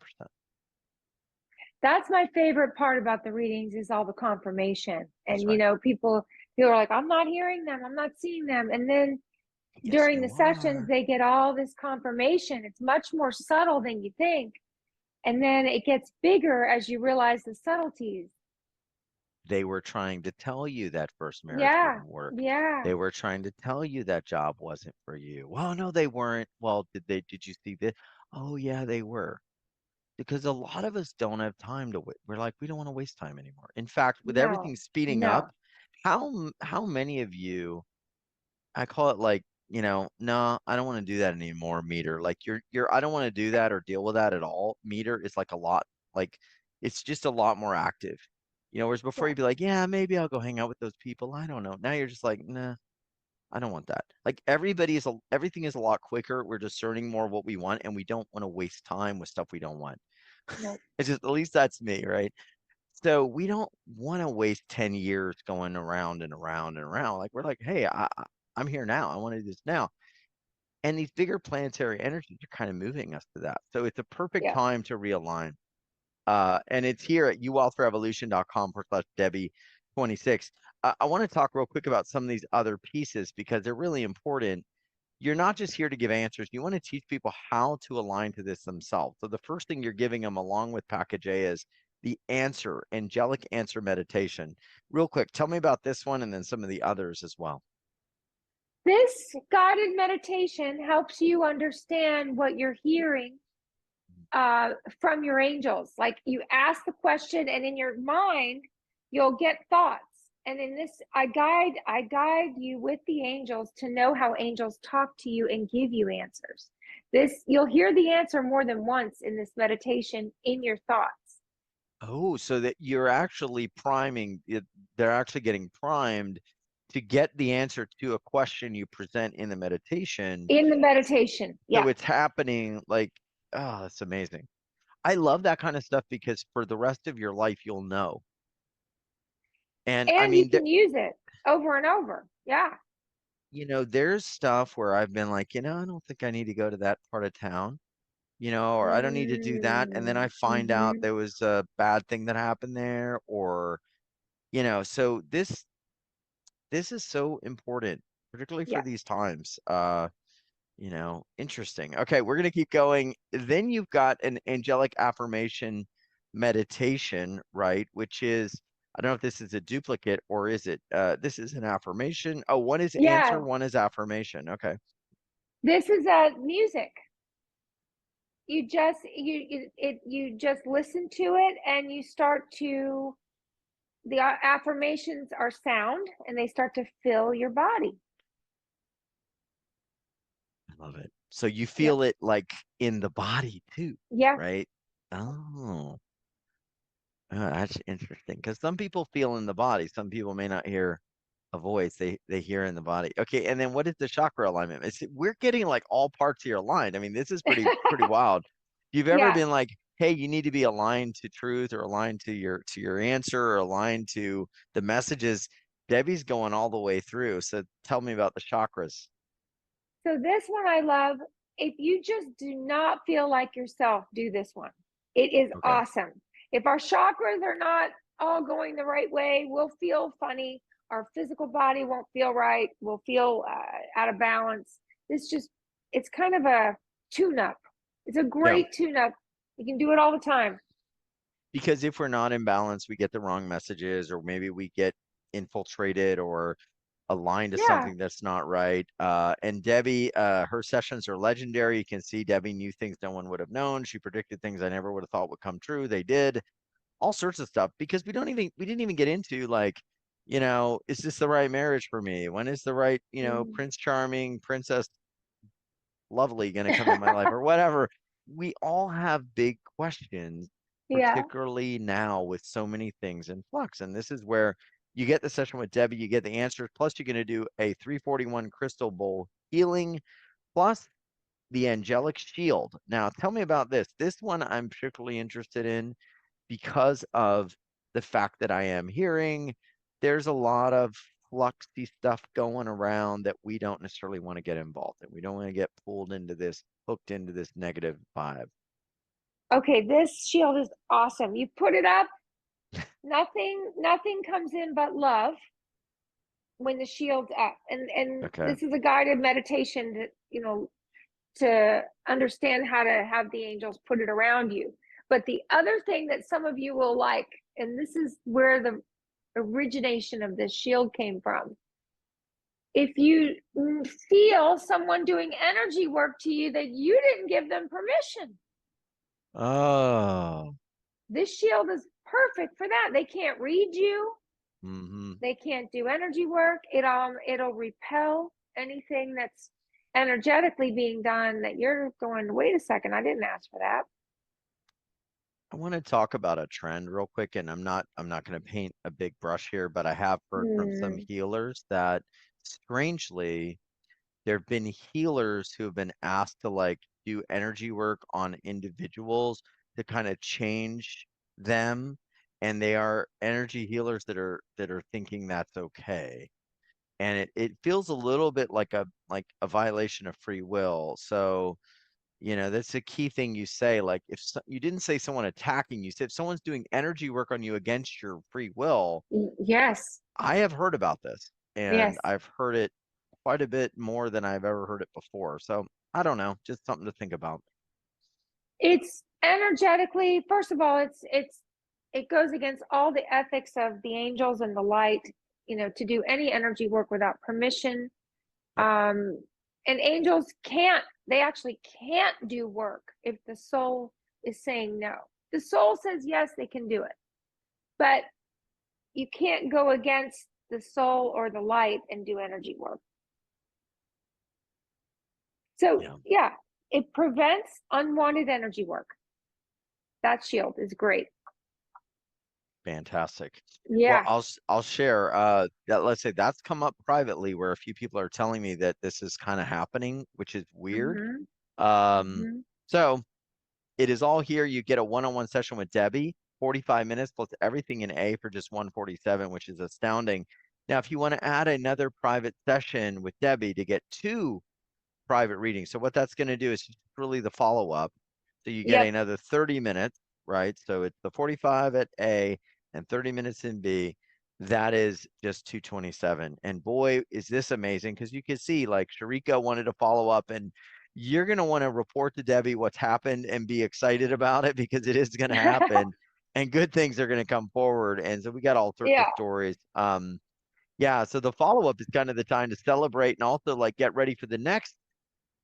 Speaker 3: That's my favorite part about the readings is all the confirmation.
Speaker 2: That's
Speaker 3: And
Speaker 2: right.
Speaker 3: people are like, I'm not hearing them, I'm not seeing them. And then
Speaker 2: Yes,
Speaker 3: during the
Speaker 2: you
Speaker 3: sessions,
Speaker 2: are.
Speaker 3: they get all this confirmation. It's much more subtle than you think. And then it gets bigger as you realize the subtleties.
Speaker 2: They were trying to tell you that first marriage
Speaker 3: Yeah.
Speaker 2: wouldn't work.
Speaker 3: Yeah.
Speaker 2: They were trying to tell you that job wasn't for you. Well, no, they weren't. Well, did you see this? Oh, yeah, they were. Because a lot of us don't have time to wait. We're like, we don't want to waste time anymore. In fact, with
Speaker 3: No.
Speaker 2: everything speeding up,
Speaker 3: No.
Speaker 2: how many of you, I call it like, no, I don't want to do that anymore, meter. Like I don't want to do that or deal with that at all. Meter is like a lot, like it's just a lot more active. Whereas before
Speaker 3: Yeah.
Speaker 2: you'd be like, yeah, maybe I'll go hang out with those people. I don't know. Now you're just like, nah, I don't want that. Like everything is a lot quicker. We're discerning more what we want, and we don't want to waste time with stuff we don't want.
Speaker 3: No.
Speaker 2: It's just, at least that's me, right? So we don't want to waste 10 years going around and around and around. Like we're like, hey, I'm here now. I want to do this now. And these bigger planetary energies are kind of moving us to that. So it's a perfect
Speaker 3: Yeah.
Speaker 2: time to realign. And it's here at uwealthrevolution.com/Debbie26. I want to talk real quick about some of these other pieces because they're really important. You're not just here to give answers. You want to teach people how to align to this themselves. So the first thing you're giving them along with package A is the angelic answer meditation. Real quick, tell me about this one and then some of the others as well.
Speaker 3: This guided meditation helps you understand what you're hearing from your angels. Like you ask the question, and in your mind, you'll get thoughts. And in this, I guide you with the angels to know how angels talk to you and give you answers. This you'll hear the answer more than once in this meditation in your thoughts.
Speaker 2: Oh, so that you're actually they're actually getting primed to get the answer to a question you present in the meditation.
Speaker 3: In the meditation,
Speaker 2: So
Speaker 3: yeah.
Speaker 2: it's happening like, oh, that's amazing. I love that kind of stuff because for the rest of your life, you'll know. And I
Speaker 3: And you
Speaker 2: mean,
Speaker 3: can use it over and over. Yeah.
Speaker 2: there's stuff where I've been like, I don't think I need to go to that part of town, or I don't need to do that. And then I find out
Speaker 3: Mm-hmm.
Speaker 2: there was a bad thing that happened there, or, so this is so important, particularly for
Speaker 3: Yeah.
Speaker 2: these times. Interesting. Okay, we're gonna keep going. Then you've got an angelic affirmation meditation, right? Which is, I don't know if this is a duplicate or is it this is an affirmation. Oh, one is answer,
Speaker 3: Yeah.
Speaker 2: one is affirmation. Okay.
Speaker 3: This is music. You just listen to it, and you start to the affirmations are sound, and they start to fill your body.
Speaker 2: I love it. So you
Speaker 3: Yeah.
Speaker 2: feel it like in the body too,
Speaker 3: Yeah.
Speaker 2: right? Oh, that's interesting. Because some people feel in the body, some people may not hear a voice, they hear in the body. Okay, and then what is the chakra alignment? We're getting like all parts here aligned. I mean, this is pretty wild. If you've ever
Speaker 3: Yeah.
Speaker 2: been like, hey, you need to be aligned to truth or aligned to your answer or aligned to the messages, Debbie's going all the way through. So tell me about the chakras.
Speaker 3: So this one I love. If you just do not feel like yourself, do this one. It is
Speaker 2: Okay.
Speaker 3: awesome. If our chakras are not all going the right way, we'll feel funny. Our physical body won't feel right. We'll feel out of balance. It's kind of a tune-up. It's a great tune-up. You can do it all the time.
Speaker 2: Because if we're not in balance, we get the wrong messages, or maybe we get infiltrated or aligned to something that's not right. And Debbie, her sessions are legendary. You can see Debbie knew things no one would have known. She predicted things I never would have thought would come true. They did. All sorts of stuff, because we didn't even get into, like, is this the right marriage for me? When is the right, Prince Charming, Princess Lovely going to come in my life, or whatever. We all have big questions,
Speaker 3: Yeah.
Speaker 2: particularly now with so many things in flux. And this is where you get the session with Debbie, you get the answers, plus you're going to do a 341 crystal bowl healing, plus the angelic shield. Now, tell me about this. This one I'm particularly interested in because of the fact that I am hearing there's a lot of fluxy stuff going around that we don't necessarily want to get involved in. We don't want to get pulled into this, hooked into this negative vibe.
Speaker 3: Okay, this shield is awesome. You put it up, nothing comes in but love when the shield's up. And
Speaker 2: Okay.
Speaker 3: this is a guided meditation that, to understand how to have the angels put it around you. But the other thing that some of you will like, and this is where the origination of this shield came from. If you feel someone doing energy work to you that you didn't give them permission,
Speaker 2: Oh.
Speaker 3: this shield is perfect for that. They can't read you.
Speaker 2: Mm-hmm.
Speaker 3: They can't do energy work. It'll repel anything that's energetically being done that you're going, wait a second, I didn't ask for that.
Speaker 2: I want to talk about a trend real quick, and I'm not going to paint a big brush here, but I have heard from some healers that strangely there have been healers who have been asked to, like, do energy work on individuals to kind of change them, and they are energy healers that are thinking that's okay. And it feels a little bit like a violation of free will. So, that's a key thing you say. Like, if you didn't say someone attacking you, said if someone's doing energy work on you against your free will.
Speaker 3: Yes.
Speaker 2: I have heard about this, and
Speaker 3: Yes.
Speaker 2: I've heard it quite a bit more than I've ever heard it before. So I don't know, just something to think about.
Speaker 3: It's energetically, first of all, it goes against all the ethics of the angels and the light, to do any energy work without permission. And angels they actually can't do work if the soul is saying no. The soul says yes, they can do it, but you can't go against the soul or the light and do energy work. So yeah, it prevents unwanted energy work. That shield is great.
Speaker 2: Fantastic.
Speaker 3: Yeah.
Speaker 2: Well, I'll share that, let's say that's come up privately where a few people are telling me that this is kind of happening, which is weird. So it is all here. You get a one-on-one session with Debbie, 45 minutes plus everything in A for just 147, which is astounding. Now, if you want to add another private session with Debbie to get 2 private readings, so what that's going to do is really the follow-up. So you get another 30 minutes, right? So it's the 45 at A and 30 minutes in B. That is just 227. And boy, is this amazing, because you can see, like, Sharika wanted to follow up, and you're going to want to report to Debbie what's happened and be excited about it, because it is going to happen and good things are going to come forward. And so we got all sorts of stories. So the follow-up is kind of the time to celebrate and also, like, get ready for the next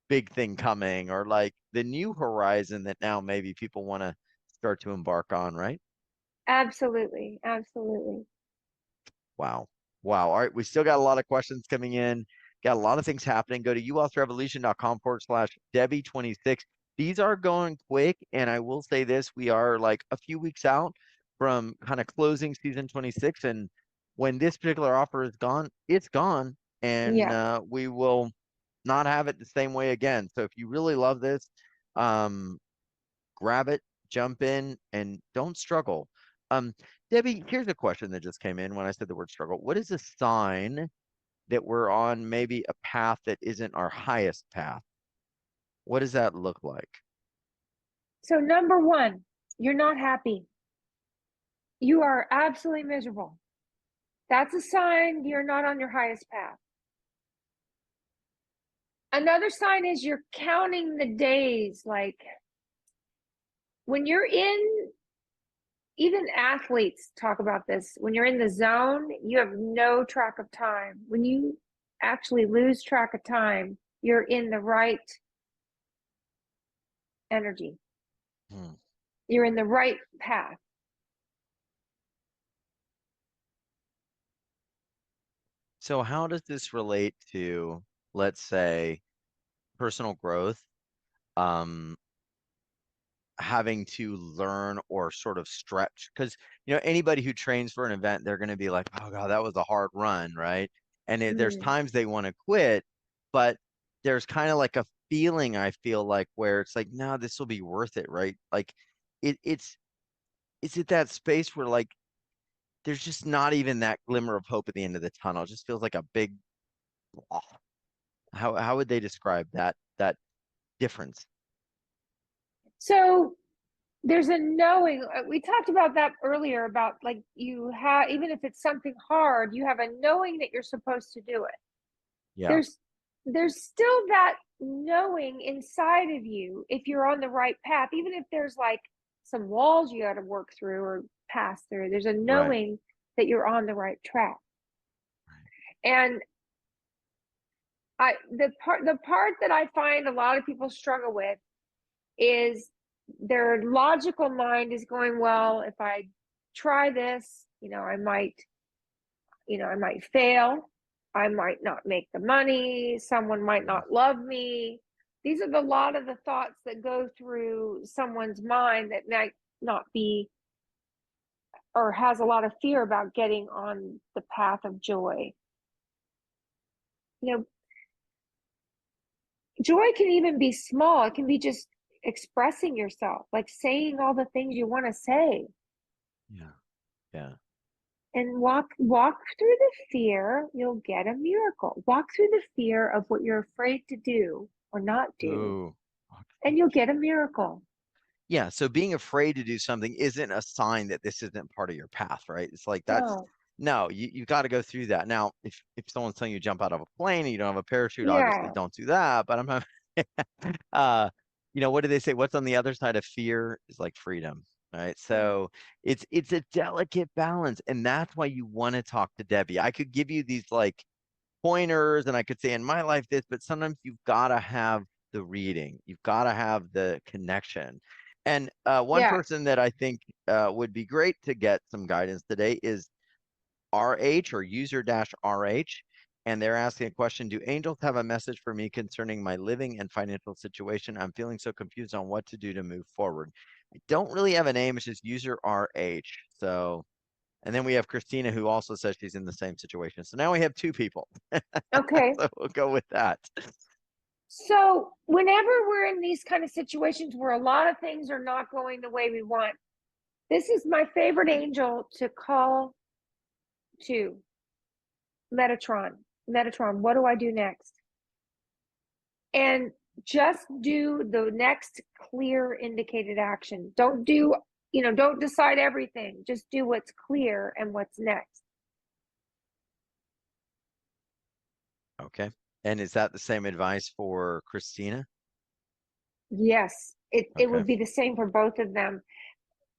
Speaker 2: big thing coming, or like the new horizon that now maybe people want to start to embark on, right?
Speaker 3: Absolutely. Absolutely.
Speaker 2: Wow. All right. We still got a lot of questions coming in. Got a lot of things happening. Go to uwealthrevolution.com/Debbie26. These are going quick. And I will say this, we are like a few weeks out from kind of closing season 26. And when this particular offer is gone, it's gone. And we will not have it the same way again. So if you really love this, grab it, jump in and don't struggle. Debbie, here's a question that just came in when I said the word struggle. What is a sign that we're on maybe a path that isn't our highest path? What does that look like?
Speaker 3: So number one, you're not happy. You are absolutely miserable. That's a sign you're not on your highest path. Another sign is you're counting the days. Like when you're in, even athletes talk about this. When you're in the zone, you have no track of time. When you actually lose track of time, you're in the right energy. You're in the right path.
Speaker 2: So how does this relate to, let's say, personal growth? Having to learn or sort of stretch, because anybody who trains for an event, they're going to be like, oh god, that was a hard run, right? And there's times they want to quit, but there's kind of like a feeling, I feel like, where it's like, no, this will be worth it, right? Like it's is it that space where like there's just not even that glimmer of hope at the end of the tunnel? It just feels like a big how would they describe that difference?
Speaker 3: So there's a knowing. We talked about that earlier about like you have, even if it's something hard, you have a knowing that you're supposed to do it.
Speaker 2: Yeah.
Speaker 3: There's still that knowing inside of you if you're on the right path, even if there's like some walls you got to work through or pass through. There's a knowing that you're on the right track. And the part that I find a lot of people struggle with is their logical mind is going, well, if I try this, I might fail. I might not make the money. Someone might not love me. These are a lot of the thoughts that go through someone's mind that might not be, or has a lot of fear about getting on the path of joy. Joy can even be small. It can be just expressing yourself, like saying all the things you want to say.
Speaker 2: Yeah.
Speaker 3: And walk through the fear, you'll get a miracle. Walk through the fear of what you're afraid to do or not do,
Speaker 2: Ooh.
Speaker 3: and you'll get a miracle.
Speaker 2: Yeah, so being afraid to do something isn't a sign that this isn't part of your path, right? It's like no, you've got to go through that. Now, if someone's telling you to jump out of a plane and you don't have a parachute, obviously don't do that. But I'm what do they say? What's on the other side of fear is like freedom, right? So it's a delicate balance, and that's why you want to talk to Debbie. I could give you these like pointers, and I could say in my life this, but sometimes you've got to have the reading, you've got to have the connection. And one person that I think would be great to get some guidance today is RH or user-RH. And they're asking a question: do angels have a message for me concerning my living and financial situation? I'm feeling so confused on what to do to move forward. I don't really have a name, it's just user-RH. So, and then we have Christina, who also says she's in the same situation. So now we have two people.
Speaker 3: Okay.
Speaker 2: So we'll go with that.
Speaker 3: So whenever we're in these kind of situations where a lot of things are not going the way we want, this is my favorite angel to call to. Metatron, what do I do next? And just do the next clear indicated action. Don't decide everything. Just do what's clear and what's next.
Speaker 2: Okay. And is that the same advice for Christina?
Speaker 3: Yes, it would be the same for both of them.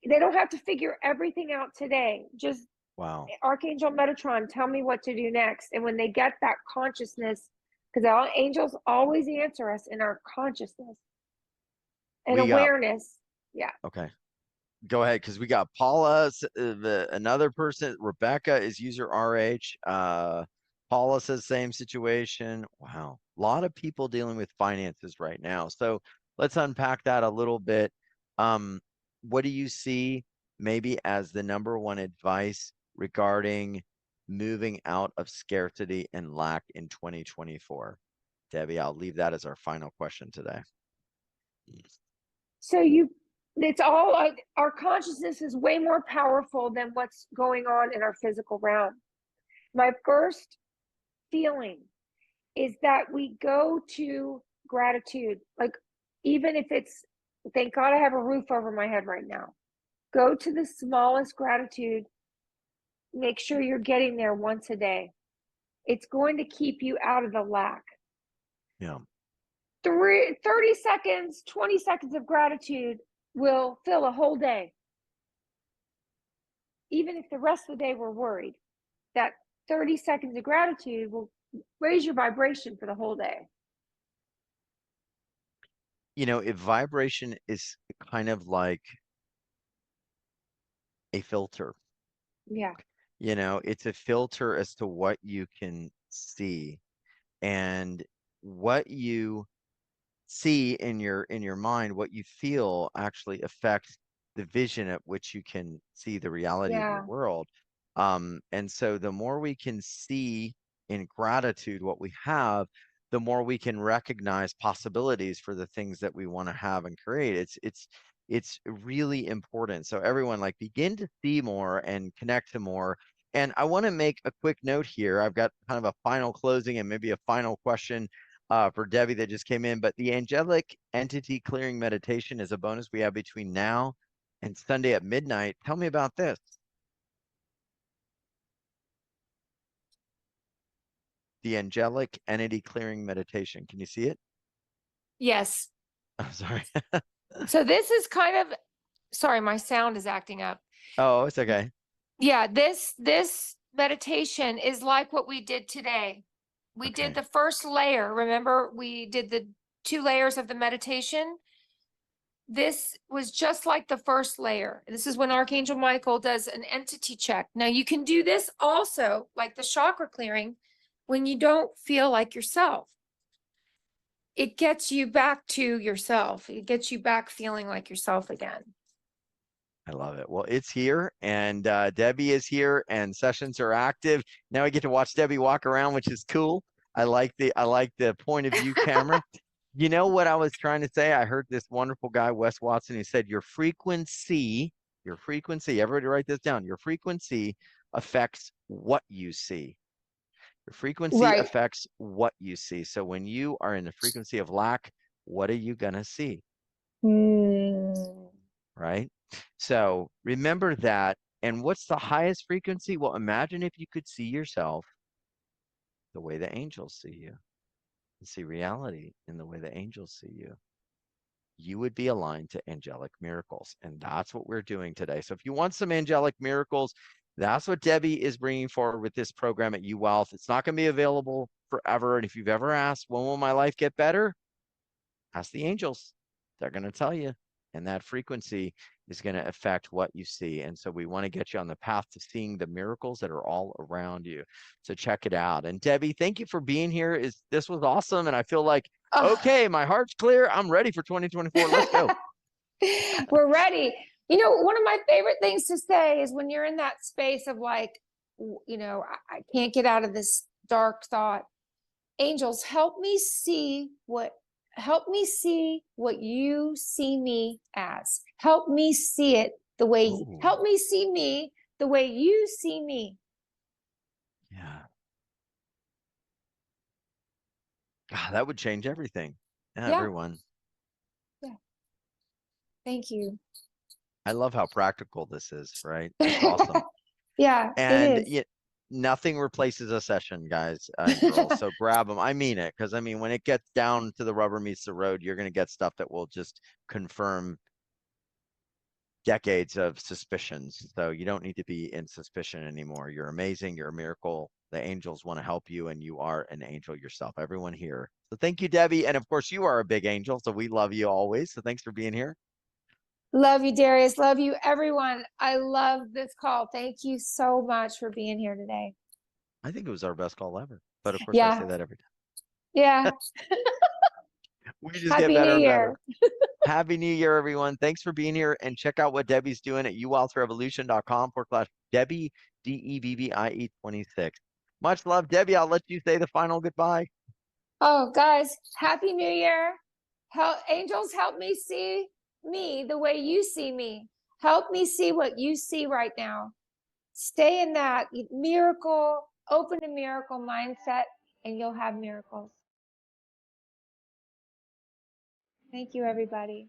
Speaker 3: They don't have to figure everything out today. Just Archangel Metatron, tell me what to do next. And when they get that consciousness, because angels always answer us in our consciousness and awareness. Yeah.
Speaker 2: Okay. Go ahead, because we got Paula, another person. Rebecca is user RH. Paula says same situation. Wow. A lot of people dealing with finances right now. So let's unpack that a little bit. What do you see maybe as the number one advice regarding moving out of scarcity and lack in 2024? Debbie, I'll leave that as our final question today.
Speaker 3: So you it's all our consciousness is way more powerful than what's going on in our physical realm. My first feeling is that we go to gratitude, like even if it's, thank God I have a roof over my head right now. Go to the smallest gratitude. Make sure you're getting there once a day. It's going to keep you out of the lack.
Speaker 2: Yeah.
Speaker 3: 30 seconds, 20 seconds of gratitude will fill a whole day. Even if the rest of the day we're worried, that 30 seconds of gratitude will raise your vibration for the whole day.
Speaker 2: You know, if vibration is kind of like a filter,
Speaker 3: Yeah.
Speaker 2: you know, it's a filter as to what you can see, and what you see in your mind, what you feel actually affects the vision at which you can see the reality of your
Speaker 3: Yeah.
Speaker 2: world. And so the more we can see in gratitude what we have, the more we can recognize possibilities for the things that we want to have and create. It's really important. So everyone, like, begin to see more and connect to more. And I want to make a quick note here. I've got kind of a final closing and maybe a final question for Debbie that just came in. But the angelic entity clearing meditation is a bonus we have between now and Sunday at midnight. Tell me about this. The angelic entity clearing meditation. Can you see it?
Speaker 3: Yes.
Speaker 2: I'm sorry.
Speaker 3: So this is kind of, sorry, my sound is acting up.
Speaker 2: Oh, it's okay.
Speaker 3: Yeah, this meditation is like what we did today. We
Speaker 2: Okay.
Speaker 3: did the first layer. Remember, we did the 2 layers of the meditation. This was just like the first layer. This is when Archangel Michael does an entity check. Now you can do this also, like the chakra clearing, when you don't feel like yourself. It gets you back to yourself. It gets you back feeling like yourself again.
Speaker 2: I love it. Well, it's here, and Debbie is here, and sessions are active. Now I get to watch Debbie walk around, which is cool. I like the point of view camera. You know what I was trying to say? I heard this wonderful guy, Wes Watson, who said your frequency, everybody write this down. Your frequency affects what you see. Your frequency
Speaker 3: Right.
Speaker 2: affects what you see. So when you are in the frequency of lack, what are you going to see? Right? So remember that. And what's the highest frequency? Well, imagine if you could see yourself the way the angels see you, and see reality in the way the angels see you. You would be aligned to angelic miracles. And that's what we're doing today. So if you want some angelic miracles, that's what Debbie is bringing forward with this program at UWealth. It's not going to be available forever. And if you've ever asked, when will my life get better? Ask the angels. They're going to tell you. And that frequency is going to affect what you see. And so we want to get you on the path to seeing the miracles that are all around you. So check it out. And Debbie, thank you for being here. This was awesome. And I feel like, okay, my heart's clear. I'm ready for 2024. Let's go.
Speaker 3: We're ready. You know, one of my favorite things to say is when you're in that space of like, you know, I can't get out of this dark thought. Angels, help me see what you see me as. Help me see it the way, help me see me the way you see me.
Speaker 2: Yeah. God, that would change everything. Yeah, everyone.
Speaker 3: Yeah. Thank you.
Speaker 2: I love how practical this is, right? It's awesome.
Speaker 3: Yeah,
Speaker 2: and
Speaker 3: it is.
Speaker 2: Nothing replaces a session, guys and girls. So grab them. I mean it, because I mean, when it gets down to the rubber meets the road, you're going to get stuff that will just confirm decades of suspicions. So you don't need to be in suspicion anymore. You're amazing. You're a miracle. The angels want to help you, and you are an angel yourself. Everyone here. So thank you, Debbie. And of course, you are a big angel. So we love you always. So thanks for being here.
Speaker 3: Love you, Darius. Love you, everyone. I love this call. Thank you so much for being here today.
Speaker 2: I think it was our best call ever. But of course, I say that every time.
Speaker 3: Yeah.
Speaker 2: We just
Speaker 3: Happy
Speaker 2: get better
Speaker 3: New
Speaker 2: and
Speaker 3: Year.
Speaker 2: better. Happy New Year, everyone. Thanks for being here. And check out what Debbie's doing at uwealthrevolution.com/Debbie, DEBBIE 26. Much love, Debbie. I'll let you say the final goodbye.
Speaker 3: Oh, guys, Happy New Year. Angels, help me see me the way you see me. Help me see what you see right now. Stay in that miracle, open to miracle mindset, and you'll have miracles. Thank you, everybody.